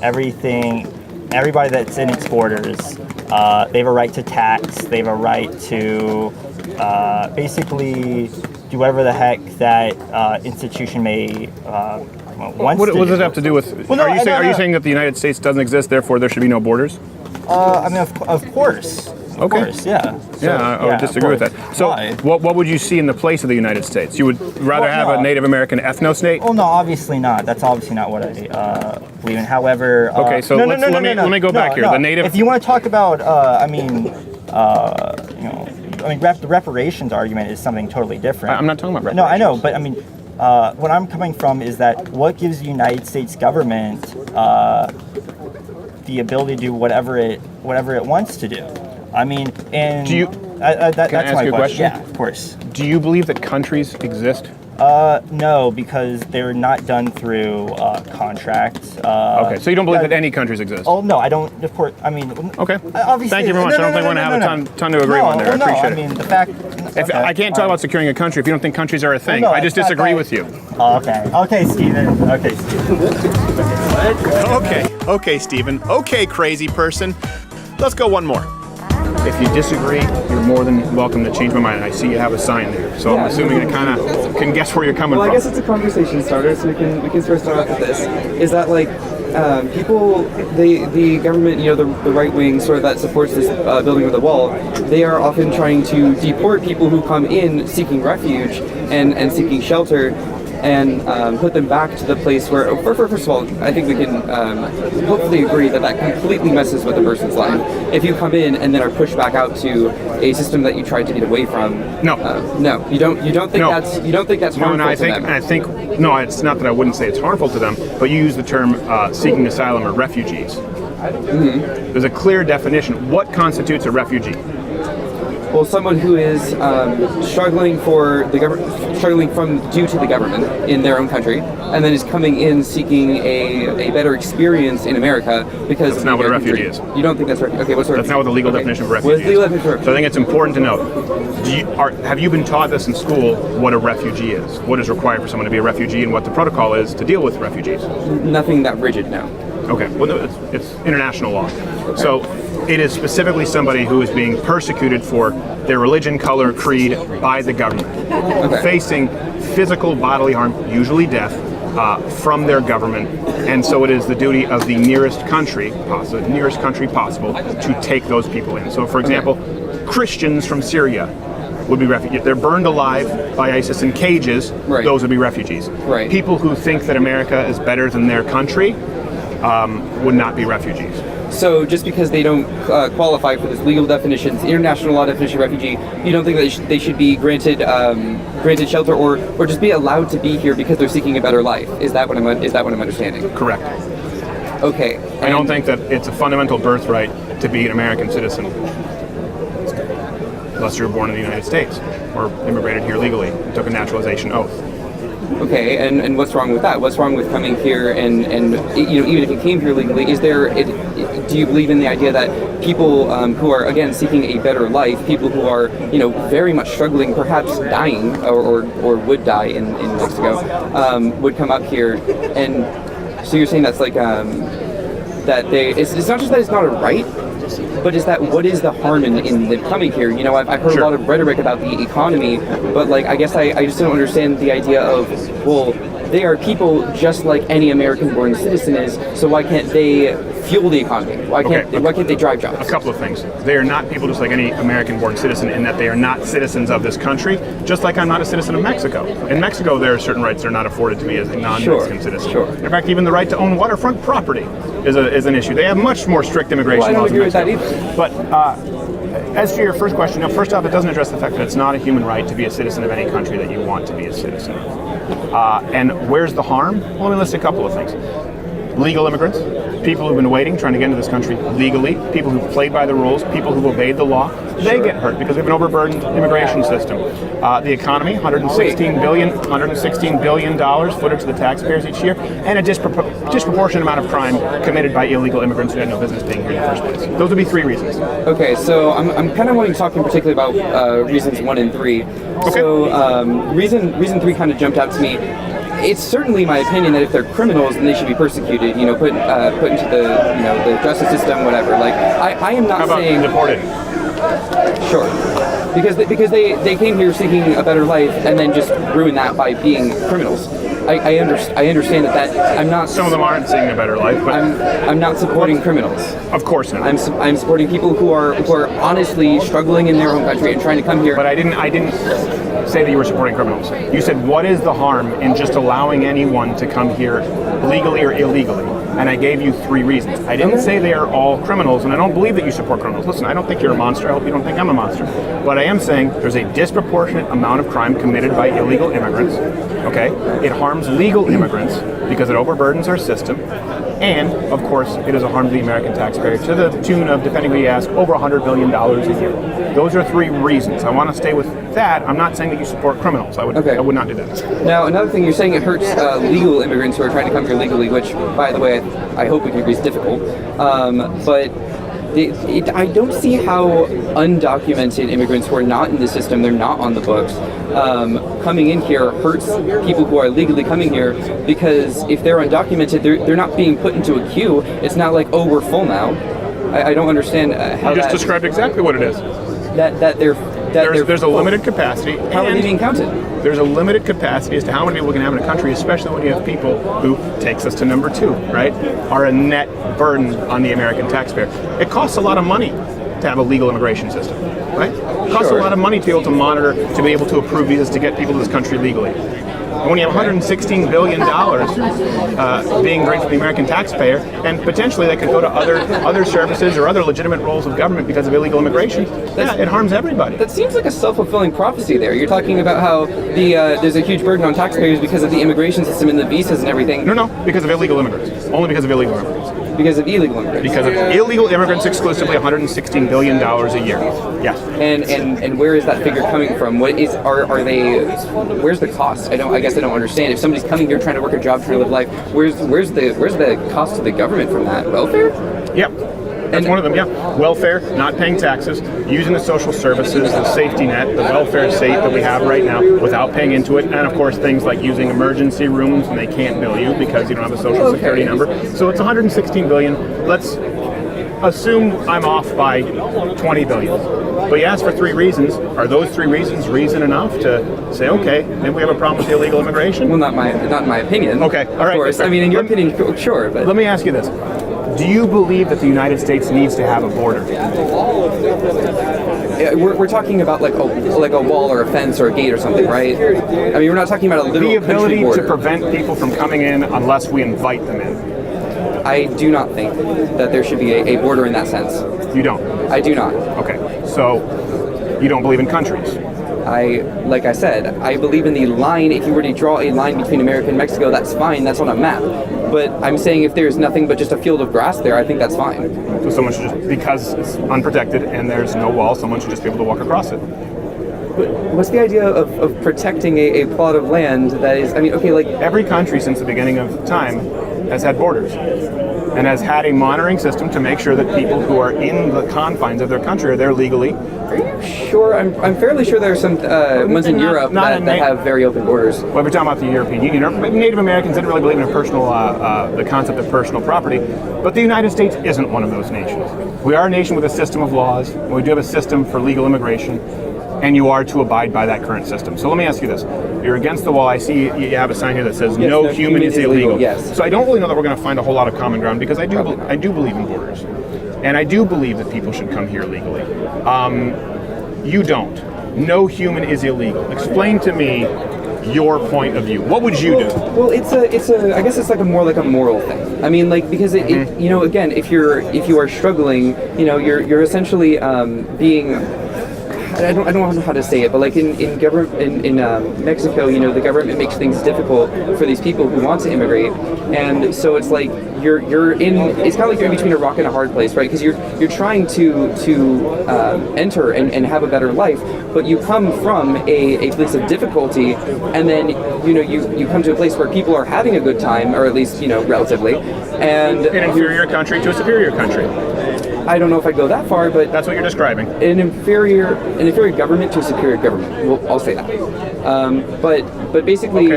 everybody that's in its borders, they have a right to tax, they have a right to basically do whatever the heck that institution may wants What to does do. it have to do with? Well, no, are you saying that the United States doesn't exist, therefore there should be no borders? I mean, of course. Of Okay. course, yeah. So, I would disagree with that. So, Why? what would you see in the place of the United States? You would rather Well, have no. a Native American ethno-state? Well, no, obviously not. That's obviously not what I believe in. However, Okay, so let me go back here. The native. If you want to talk about, the reparations argument is something totally different. I'm not talking about No, I know, reparations. but I mean, what I'm coming from is that what gives the United States government the ability to do whatever it wants to do. I mean, and Do you- that's Can I ask my you a question? Yeah, of course. Do you believe that countries exist? No, because they're not done through contracts. Okay, so you don't believe that any countries exist? Oh no, I don't. Of course, I mean. Okay. Obviously. Thank you very much. I don't think we're gonna have a ton to agree on there. I appreciate I mean, the fact. If I can't talk about securing a country if you don't think countries are a thing. no, I just it's not disagree that- with you. Oh, okay. Okay, Steven. Okay, Steven. Okay, Steven. Okay, crazy person. Let's go one more. If you disagree, you're more than welcome to change my mind. I see you have a sign there, so I'm assuming it kind of can guess where you're coming Well, from. I guess it's a conversation starter, so we can first start off with this. Is that like people, the government, the right wing sort of that supports this building of the wall, they are often trying to deport people who come in seeking refuge and seeking shelter, and put them back to the place where, first of all, I think we can hopefully agree that completely messes with a person's life. If you come in and then are pushed back out to a system that you tried to get away from, no, you don't think No. that's harmful No, I to think, them. no, it's not that I wouldn't say it's harmful to them, but you use the term seeking asylum or refugees. Mm-hmm. There's a clear definition. What constitutes a refugee? Well, someone who is struggling due to the government in their own country, and then is coming in seeking a better experience in America because That's not what a refugee is. You don't think that's right? Okay, what's That's not what the legal definition of What refugee is the legal definition of So I think it's important to note. Have you been taught this in school, what a refugee is? What is required for someone to be a refugee and what the protocol is to deal with refugees? Nothing that rigid, no. Okay, well, no, it's international law. So it is specifically somebody who is being persecuted for their religion, color, creed by the government, facing physical bodily harm, usually death, from their government. And so it is the duty of the nearest country possible to take those people in. So for example, Christians from Syria would be refugees. If they're burned alive by ISIS in cages, those would be refugees. Right. People who think that America is better than their country would not be refugees. So just because they don't qualify for this legal definition, international law definition of refugee, you don't think that they should be granted shelter or just be allowed to be here because they're seeking a better life? Is that what I'm understanding? Correct. Okay. I don't think that it's a fundamental birthright to be an American citizen, unless you were born in the United States or immigrated here legally, took a naturalization oath. Okay, and what's wrong with that? What's wrong with coming here and even if you came here legally, do you believe in the idea that people who are again seeking a better life, people who are very much struggling, perhaps dying or would die in Mexico, would come up here, and so you're saying that's like that it's not just that it's not a right, but is that what is the harm in them coming here? I've heard a lot of rhetoric about the economy, but I guess I just don't understand the idea of, well, they are people just like any American-born citizen is, so why can't they fuel the economy? Why can't they drive jobs? A couple of things. They are not people just like any American-born citizen in that they are not citizens of this country, just like I'm not a citizen of Mexico. In Mexico, there are certain rights that are not afforded to me as a non-Mexican citizen. In fact, even the right to own waterfront property is an issue. They have much more strict immigration laws in Mexico. I don't agree with that either. But as to your first question, first off, it doesn't address the fact that it's not a human right to be a citizen of any country that you want to be a citizen of. And where's the harm? Well, let me list a couple of things. Legal immigrants, people who've been waiting, trying to get into this country legally, people who've played by the rules, people who've obeyed the law, they get hurt because we have an overburdened immigration system. The economy, $116 billion footed to the taxpayers each year, and a disproportionate amount of crime committed by illegal immigrants who had no business being here in the first place. Those would be three reasons. Okay, so I'm kind of wanting to talk in particular about reasons 1 and 3. Okay. So reason 3 kind of jumped out to me. It's certainly my opinion that if they're criminals, then they should be persecuted. Put into the justice system, whatever. I am not saying deported. Sure, because they came here seeking a better life and then just ruin that by being criminals. I understand that I'm not. Some of them aren't seeking a better life, but I'm not supporting criminals. Of course not. I'm supporting people who are honestly struggling in their own country and trying to come here. But I didn't say that you were supporting criminals. You said, what is the harm in just allowing anyone to come here legally or illegally? And I gave you 3 reasons. I didn't say they are all criminals, and I don't believe that you support criminals. Listen, I don't think you're a monster. I hope you don't think I'm a monster. But I am saying there's a disproportionate amount of crime committed by illegal immigrants. Okay? It harms legal immigrants because it overburdens our system. And, of course, it is a harm to the American taxpayer to the tune of, depending who you ask, over $100 billion a year. Those are 3 reasons. I want to stay with that. I'm not saying that you support criminals. I would not do that. Now, another thing, you're saying it hurts legal immigrants who are trying to come here legally, which, by the way, I hope we can agree is difficult. But I don't see how undocumented immigrants who are not in the system, they're not on the books, coming in here hurts people who are legally coming here, because if they're undocumented, they're not being put into a queue. It's not like, oh, we're full now. I don't understand how you just described exactly what it is. There's a limited capacity. How are they being counted? There's a limited capacity as to how many people we can have in a country, especially when you have people who, takes us to number 2, right, are a net burden on the American taxpayer. It costs a lot of money to have a legal immigration system, right? It costs a lot of money to be able to monitor, to be able to approve visas to get people to this country legally. And when you have $116 billion being drained from the American taxpayer, and potentially that could go to other services or other legitimate roles of government because of illegal immigration, it harms everybody. That seems like a self-fulfilling prophecy there. You're talking about how there's a huge burden on taxpayers because of the immigration system and the visas and everything. No, because of illegal immigrants. Only because of illegal immigrants. Because of illegal immigrants. Because of illegal immigrants exclusively, $116 billion a year. Yes. And where is that figure coming from? What is are they? Where's the cost? I guess I don't understand. If somebody's coming here trying to work a job, trying to live life, where's the cost to the government from that? Welfare? Yep. That's one of them, yeah. Welfare, not paying taxes, using the social services, the safety net, the welfare state that we have right now without paying into it, and of course things like using emergency rooms when they can't bill you because you don't have a social security number. So it's $116 billion. Let's assume I'm off by $20 billion. But you asked for 3 reasons. Are those 3 reasons reason enough to say, okay, maybe we have a problem with illegal immigration? Well, not in my opinion. Okay, all right. Of course. I mean, in your opinion, sure. But let me ask you this. Do you believe that the United States needs to have a border? we're talking about like a wall or a fence or a gate or something, right? I mean, we're not talking about a literal The ability country border. to prevent people from coming in unless we invite them in. I do not think that there should be a border in that sense. You don't? I do not. Okay, so you don't believe in countries? Like I said, I believe in the line. If you were to draw a line between America and Mexico, that's fine. That's on a map. But I'm saying if there's nothing but just a field of grass there, I think that's fine. So someone should just, because it's unprotected and there's no wall, someone should just be able to walk across it. But what's the idea of protecting a plot of land that is, I mean, okay, like... Every country since the beginning of time has had borders and has had a monitoring system to make sure that people who are in the confines of their country are there legally. Are you sure? I'm fairly sure there are some ones in Europe that have very open borders. Well, we're talking about the European Union. Native Americans didn't really believe in the concept of personal property, but the United States isn't one of those nations. We are a nation with a system of laws. We do have a system for legal immigration, and you are to abide by that current system. So let me ask you this. You're against the wall. I see you have a sign here that says yes, no human is illegal. Yes. So I don't really know that we're going to find a whole lot of common ground because I do believe in borders. And I do believe that people should come here legally. You don't. No human is illegal. Explain to me your point of view. What would you do? Well, it's a. I guess it's like more like a moral thing. I mean, like because it you know, again, if you are struggling, you know, you're essentially being. I don't know how to say it, but like in government in Mexico, you know, the government makes things difficult for these people who want to immigrate, and so it's like you're in. It's kind of like you're in between a rock and a hard place, right? Because you're trying to enter and have a better life, but you come from a place of difficulty, and then you know you come to a place where people are having a good time, or at least you know relatively, and an inferior country to a superior country. I don't know if I go that far, but that's what you're describing. An inferior government to a superior government. Well, I'll say that. But basically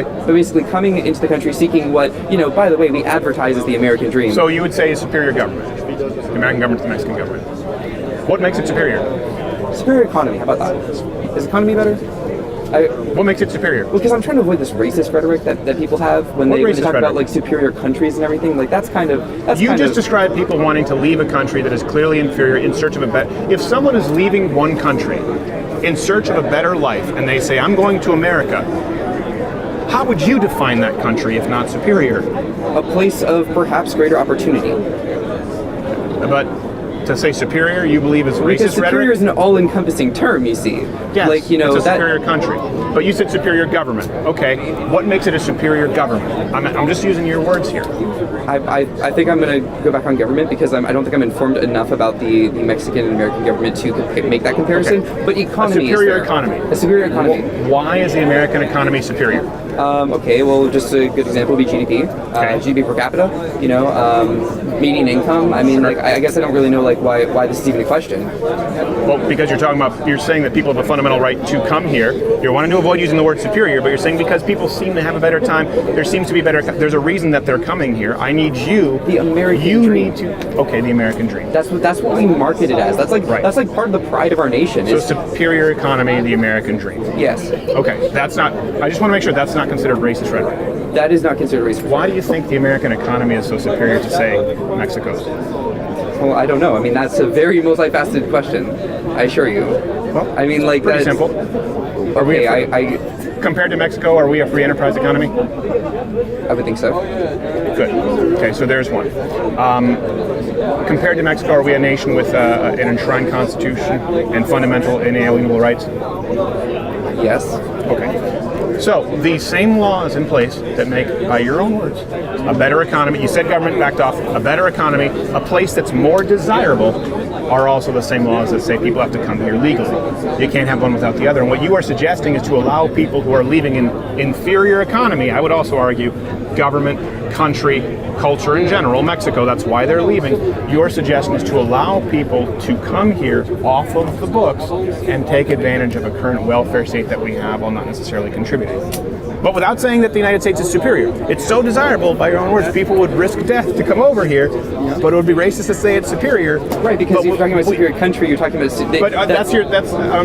coming into the country seeking what, you know, by the way, we advertise as the American dream. So you would say superior government, the American government to the Mexican government. What makes it superior? Superior economy. How about that? Is economy better? What makes it superior? Because I'm trying to avoid this racist rhetoric that people have when they talk about like superior countries and everything. Like that's kind of you just described people wanting to leave a country that is clearly inferior in search of a better. If someone is leaving one country in search of a better life and they say I'm going to America, how would you define that country if not superior? A place of perhaps greater opportunity. But to say superior, you believe is racist because superior rhetoric? is an all-encompassing term, you see. Yes, like, you know, it's a superior country. But you said superior government. Okay, what makes it a superior government? I'm just using your words here. I think I'm going to go back on government because I don't think I'm informed enough about the Mexican and American government to make that comparison. Okay. But economy a superior economy. A superior economy. Well, why is the American economy superior? Okay, well, just a good example would be GDP. GDP per capita, you know, median income. I mean, like, I guess I don't really know, like, why this is even a question. Well, because you're saying that people have a fundamental right to come here. You're wanting to avoid using the word superior, but you're saying because people seem to have a better time, there seems to be there's a reason that they're coming here. I need you. The American dream. The American dream. That's what we market it as. That's like right. That's like part of the pride of our nation. So superior economy, the American dream. Yes. Okay, that's not. I just want to make sure that's not considered racist rhetoric. That is not considered racist. Why do you think the American economy is so superior to, say, Mexico's? Well, I don't know. I mean, that's a very multifaceted question. I assure you. Well, I mean, like pretty simple. Okay, compared to Mexico, are we a free enterprise economy? I would think so. Good. Okay, so there's one. Compared to Mexico, are we a nation with an enshrined constitution and fundamental inalienable rights? Yes. Okay. So these same laws in place that make, by your own words, a better economy, you said government backed off, a better economy, a place that's more desirable, are also the same laws that say people have to come here legally. You can't have one without the other. And what you are suggesting is to allow people who are leaving an inferior economy, I would also argue, government, country, culture in general, Mexico, that's why they're leaving. Your suggestion is to allow people to come here off of the books and take advantage of a current welfare state that we have while not necessarily contributing. But without saying that the United States is superior. It's so desirable, by your own words, people would risk death to come over here, but it would be racist to say it's superior. Right, because you're talking about superior country, you're talking about... I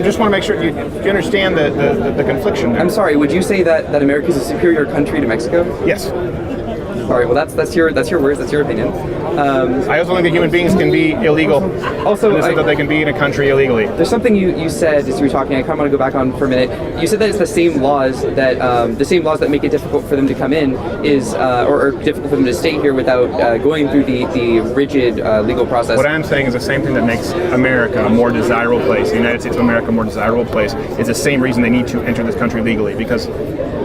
just want to make sure you understand the confliction there. I'm sorry, would you say that America is a superior country to Mexico? Yes. All right. Well, that's your words. That's your opinion. I also think that human beings can be illegal. Also, that they can be in a country illegally. There's something you said as you were talking. I kind of want to go back on for a minute. You said that it's the same laws that make it difficult for them to come in or difficult for them to stay here without going through the rigid legal process. What I'm saying is the same thing that makes America a more desirable place, the United States of America a more desirable place, is the same reason they need to enter this country legally, because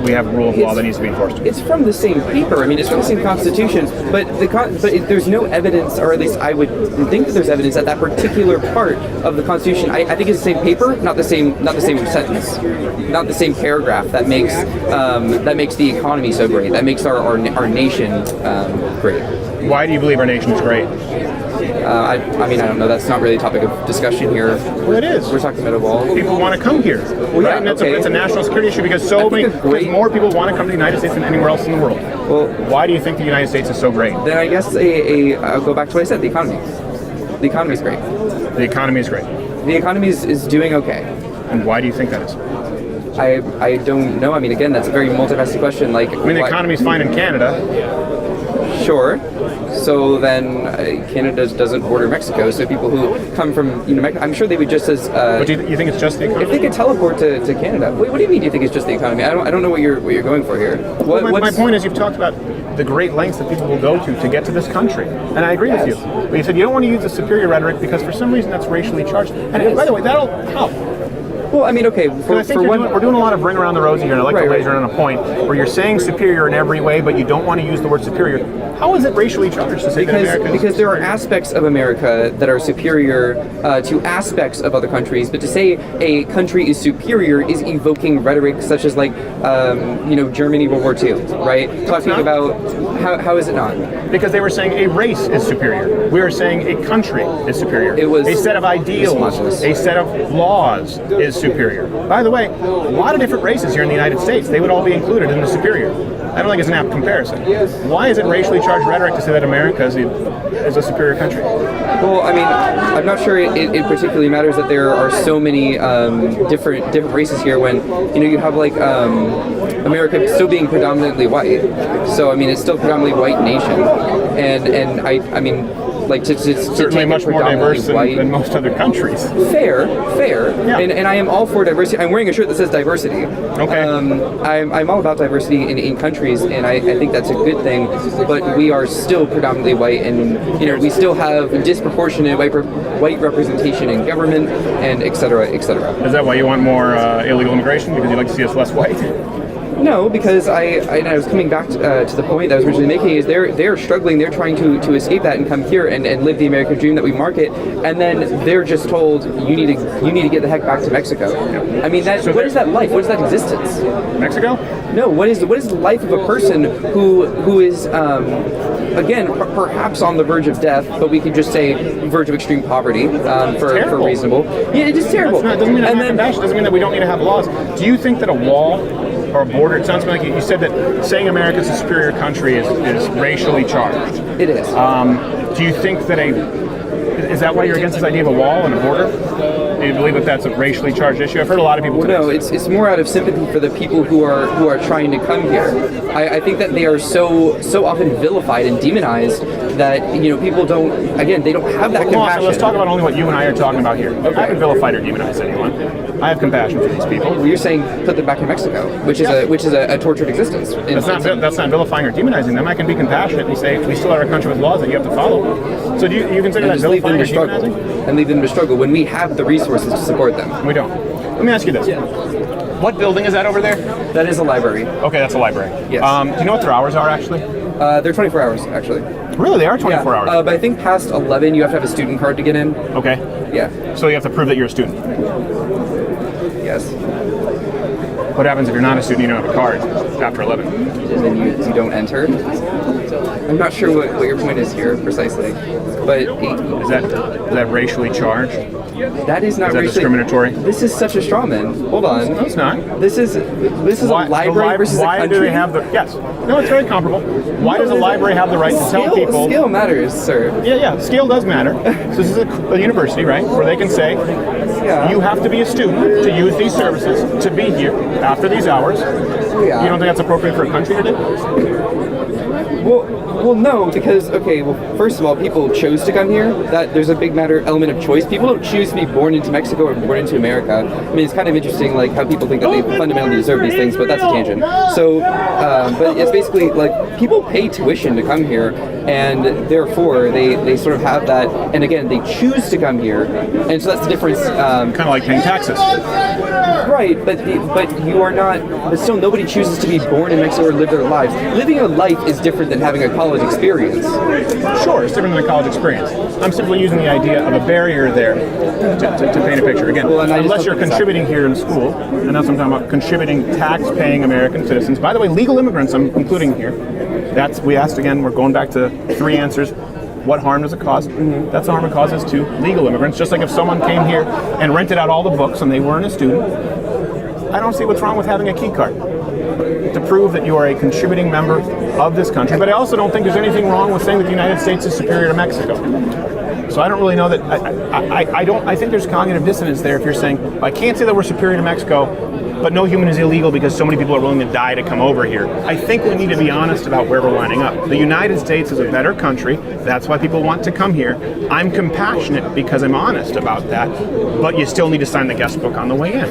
we have a rule of law that needs to be enforced. It's from the same paper. I mean, it's from the same Constitution, but there's no evidence, or at least I would think that there's evidence that particular part of the Constitution. I think it's the same paper, not the same sentence, not the same paragraph that makes the economy so great. That makes our nation great. Why do you believe our nation is great? I mean, I don't know. That's not really a topic of discussion here. Well, it is. We're talking about a wall. People want to come here. Well, right? yeah, It's a national security issue because because more people want to come to the United States than anywhere else in the world. Well, why do you think the United States is so great? Then I guess I'll go back to what I said. The economy. The economy is great. The economy is great. The economy is doing okay. And why do you think that is? I don't know. I mean, again, that's a very multifaceted question. Like, the economy's fine in Canada. Sure. So then Canada doesn't border Mexico. So people who come from Mexico, I'm sure they would just as. But do you think it's just the economy? If they could teleport to Canada, what do you mean? Do you think it's just the economy? I don't know what you're going for here. My point is, you've talked about the great lengths that people will go to get to this country, and I agree with you. But you said you don't want to use the superior rhetoric because for some reason that's racially charged. And by the way, that'll help. Well, I mean, okay. We're doing a lot of ring around the rosy here, and I like to laser in on a point where you're saying superior in every way, but you don't want to use the word superior. How is it racially charged to say that America? Because there are aspects of America that are superior to aspects of other countries, but to say a country is superior is evoking rhetoric such as Germany, World War II, right? Talking about how is it not? Because they were saying a race is superior. We are saying a country is superior. It was a set of ideals, a set of laws is superior. By the way, a lot of different races here in the United States, they would all be included in the superior. I don't think it's an apt comparison. Why is it racially charged rhetoric to say that America is a superior country? Well, I mean, I'm not sure it particularly matters that there are so many different races here when you have America still being predominantly white. So I mean, it's still a predominantly white nation, and I mean. To certainly much more diverse than most other countries. Fair. Yeah. And I am all for diversity. I'm wearing a shirt that says diversity. Okay. I'm all about diversity in countries, and I think that's a good thing. But we are still predominantly white, and we still have disproportionate white representation in government, and et cetera, et cetera. Is that why you want more illegal immigration? Because you'd like to see us less white? No, because I was coming back to the point that I was originally making is they're struggling, they're trying to escape that and come here and live the American dream that we market, and then they're just told you need to get the heck back to Mexico. I mean, what is that life? What is that existence? Mexico? No, what is the life of a person who is again perhaps on the verge of death, but we could just say verge of extreme poverty for reasonable. Yeah, it is terrible. Doesn't mean that we don't need to have laws. Do you think that a wall or a border, it sounds like you said that saying America's a superior country is racially charged. It is. Do you think that is that why you're against this idea of a wall and a border? Do you believe that that's a racially charged issue? I've heard a lot of people. No, it's more out of sympathy for the people who are trying to come here. I think that they are so often vilified and demonized that people don't they don't have that compassion. So let's talk about only what you and I are talking about here. Okay. I haven't vilified or demonized anyone. I have compassion for these people. Well, you're saying put them back in Mexico, which is a tortured existence. That's not vilifying or demonizing them. I can be compassionate and say we still are a country with laws that you have to follow. So do you consider that vilifying or demonizing? And leave them to struggle when we have the resources to support them. We don't. Let me ask you this. What building is that over there? That is a library. Okay, that's a library. Yes. Do you know what their hours are actually? They're 24 hours actually. Really, they are 24 hours? But I think past 11 you have to have a student card to get in. Okay. Yeah. So you have to prove that you're a student? Yes. What happens if you're not a student, you don't have a card after 11? And then you don't enter? I'm not sure what your point is here precisely, but is that racially charged? That is not racially discriminatory. This is such a straw man. Hold on. No, it's not. This is a library versus a country. Why do they have the? Yes. No, it's very comparable. Why does a library have the right to tell people? Scale matters, sir. Yeah. Scale does matter. So this is a university, right, where they can say, you have to be a student to use these services to be here after these hours. Yeah. You don't think that's appropriate for a country to do? Well, no, because first of all, people chose to come here. That there's a big element of choice. People don't choose to be born into Mexico or born into America. I mean, it's kind of interesting, like how people think that they fundamentally deserve these things, but that's a tangent. So, but it's basically like people pay tuition to come here, and therefore they sort of have that. And again, they choose to come here, and so that's the difference. Kind of like paying taxes. Right, but you are not. But still, nobody chooses to be born in Mexico or live their lives. Living a life is different than having a college experience. Sure, it's different than a college experience. I'm simply using the idea of a barrier there to paint a picture. Again, unless you're contributing here in school, and that's what I'm talking about, contributing tax-paying American citizens. By the way, legal immigrants I'm including here. We asked again, we're going back to 3 answers. What harm does it cause? That's the harm it causes to legal immigrants. Just like if someone came here and rented out all the books and they weren't a student, I don't see what's wrong with having a key card to prove that you are a contributing member of this country. But I also don't think there's anything wrong with saying that the United States is superior to Mexico. So I don't really know that. I think there's cognitive dissonance there if you're saying, I can't say that we're superior to Mexico, but no human is illegal because so many people are willing to die to come over here. I think we need to be honest about where we're lining up. The United States is a better country. That's why people want to come here. I'm compassionate because I'm honest about that, but you still need to sign the guest book on the way in.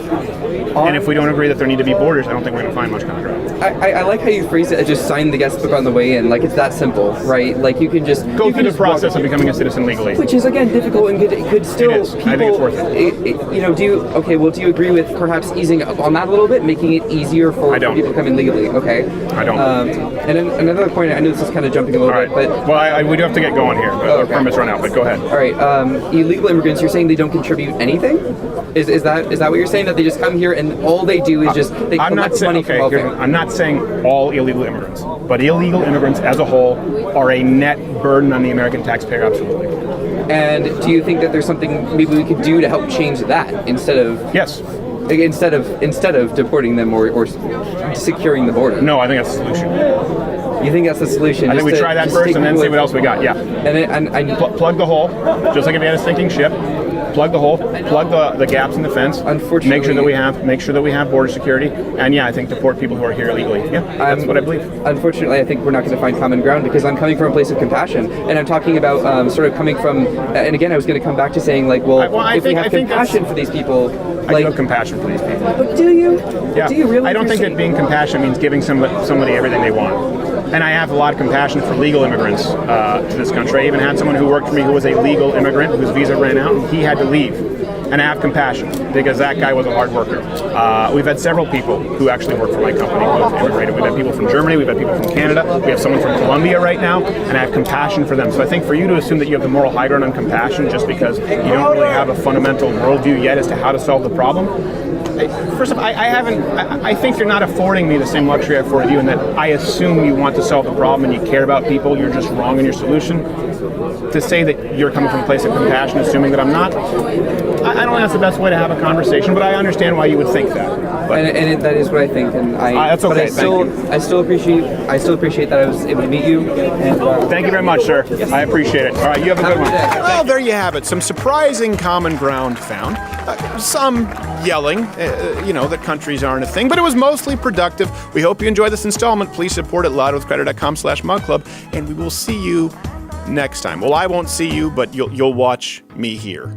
And if we don't agree that there need to be borders, I don't think we're going to find much common ground. I like how you phrase it as just sign the guest book on the way in. Like, it's that simple, right? Like, you can just go through the process of becoming a citizen legally. Which is, again, difficult and could still... It is. I think it's worth it. Do you agree with perhaps easing up on that a little bit, making it easier for people to come in legally? Okay. I don't. And then another point, I know this is kind of jumping a little bit, but... Well, we do have to get going here. Our permits run out, but go ahead. All right. Illegal immigrants, you're saying they don't contribute anything? Is that what you're saying? That they just come here and all they do is just they collect money from welfare? I'm not saying all illegal immigrants, but illegal immigrants as a whole are a net burden on the American taxpayer, absolutely. And do you think that there's something maybe we could do to help change that instead of instead of deporting them or securing the border? No, I think that's the solution. You think that's the solution? I think we try that first and then see what else we got. Yeah. And plug the hole, just like if you had a sinking ship. Plug the hole, plug the gaps in the fence. Unfortunately, make sure that we have border security, and I think deport people who are here illegally. Yeah, that's what I believe. Unfortunately, I think we're not going to find common ground because I'm coming from a place of compassion, and I'm talking about sort of coming from. And again, I was going to come back to saying like, if we have compassion for these people, I do have compassion for these people. But do you? Yeah. Do you really? I don't think that being compassionate means giving somebody everything they want. And I have a lot of compassion for legal immigrants to this country. I even had someone who worked for me who was a legal immigrant whose visa ran out and he had to leave. And I have compassion because that guy was a hard worker. We've had several people who actually work for my company who have immigrated. We've had people from Germany, we've had people from Canada, we have someone from Colombia right now, and I have compassion for them. So I think for you to assume that you have the moral high ground on compassion just because you don't really have a fundamental worldview yet as to how to solve the problem, first of all, I think you're not affording me the same luxury I afforded you in that I assume you want to solve the problem and you care about people, you're just wrong in your solution. To say that you're coming from a place of compassion, assuming that I'm not, I don't think that's the best way to have a conversation, but I understand why you would think that. And that is what I think, and that's okay. I still appreciate that I was able to meet you. And thank you very much, sir. Yes. I appreciate it. All right, you have a good one. Well, there you have it. Some surprising common ground found. Some yelling, that countries aren't a thing, but it was mostly productive. We hope you enjoyed this installment. Please support it loudwithcredit.com/mugclub, and we will see you next time. Well, I won't see you, but you'll watch me here.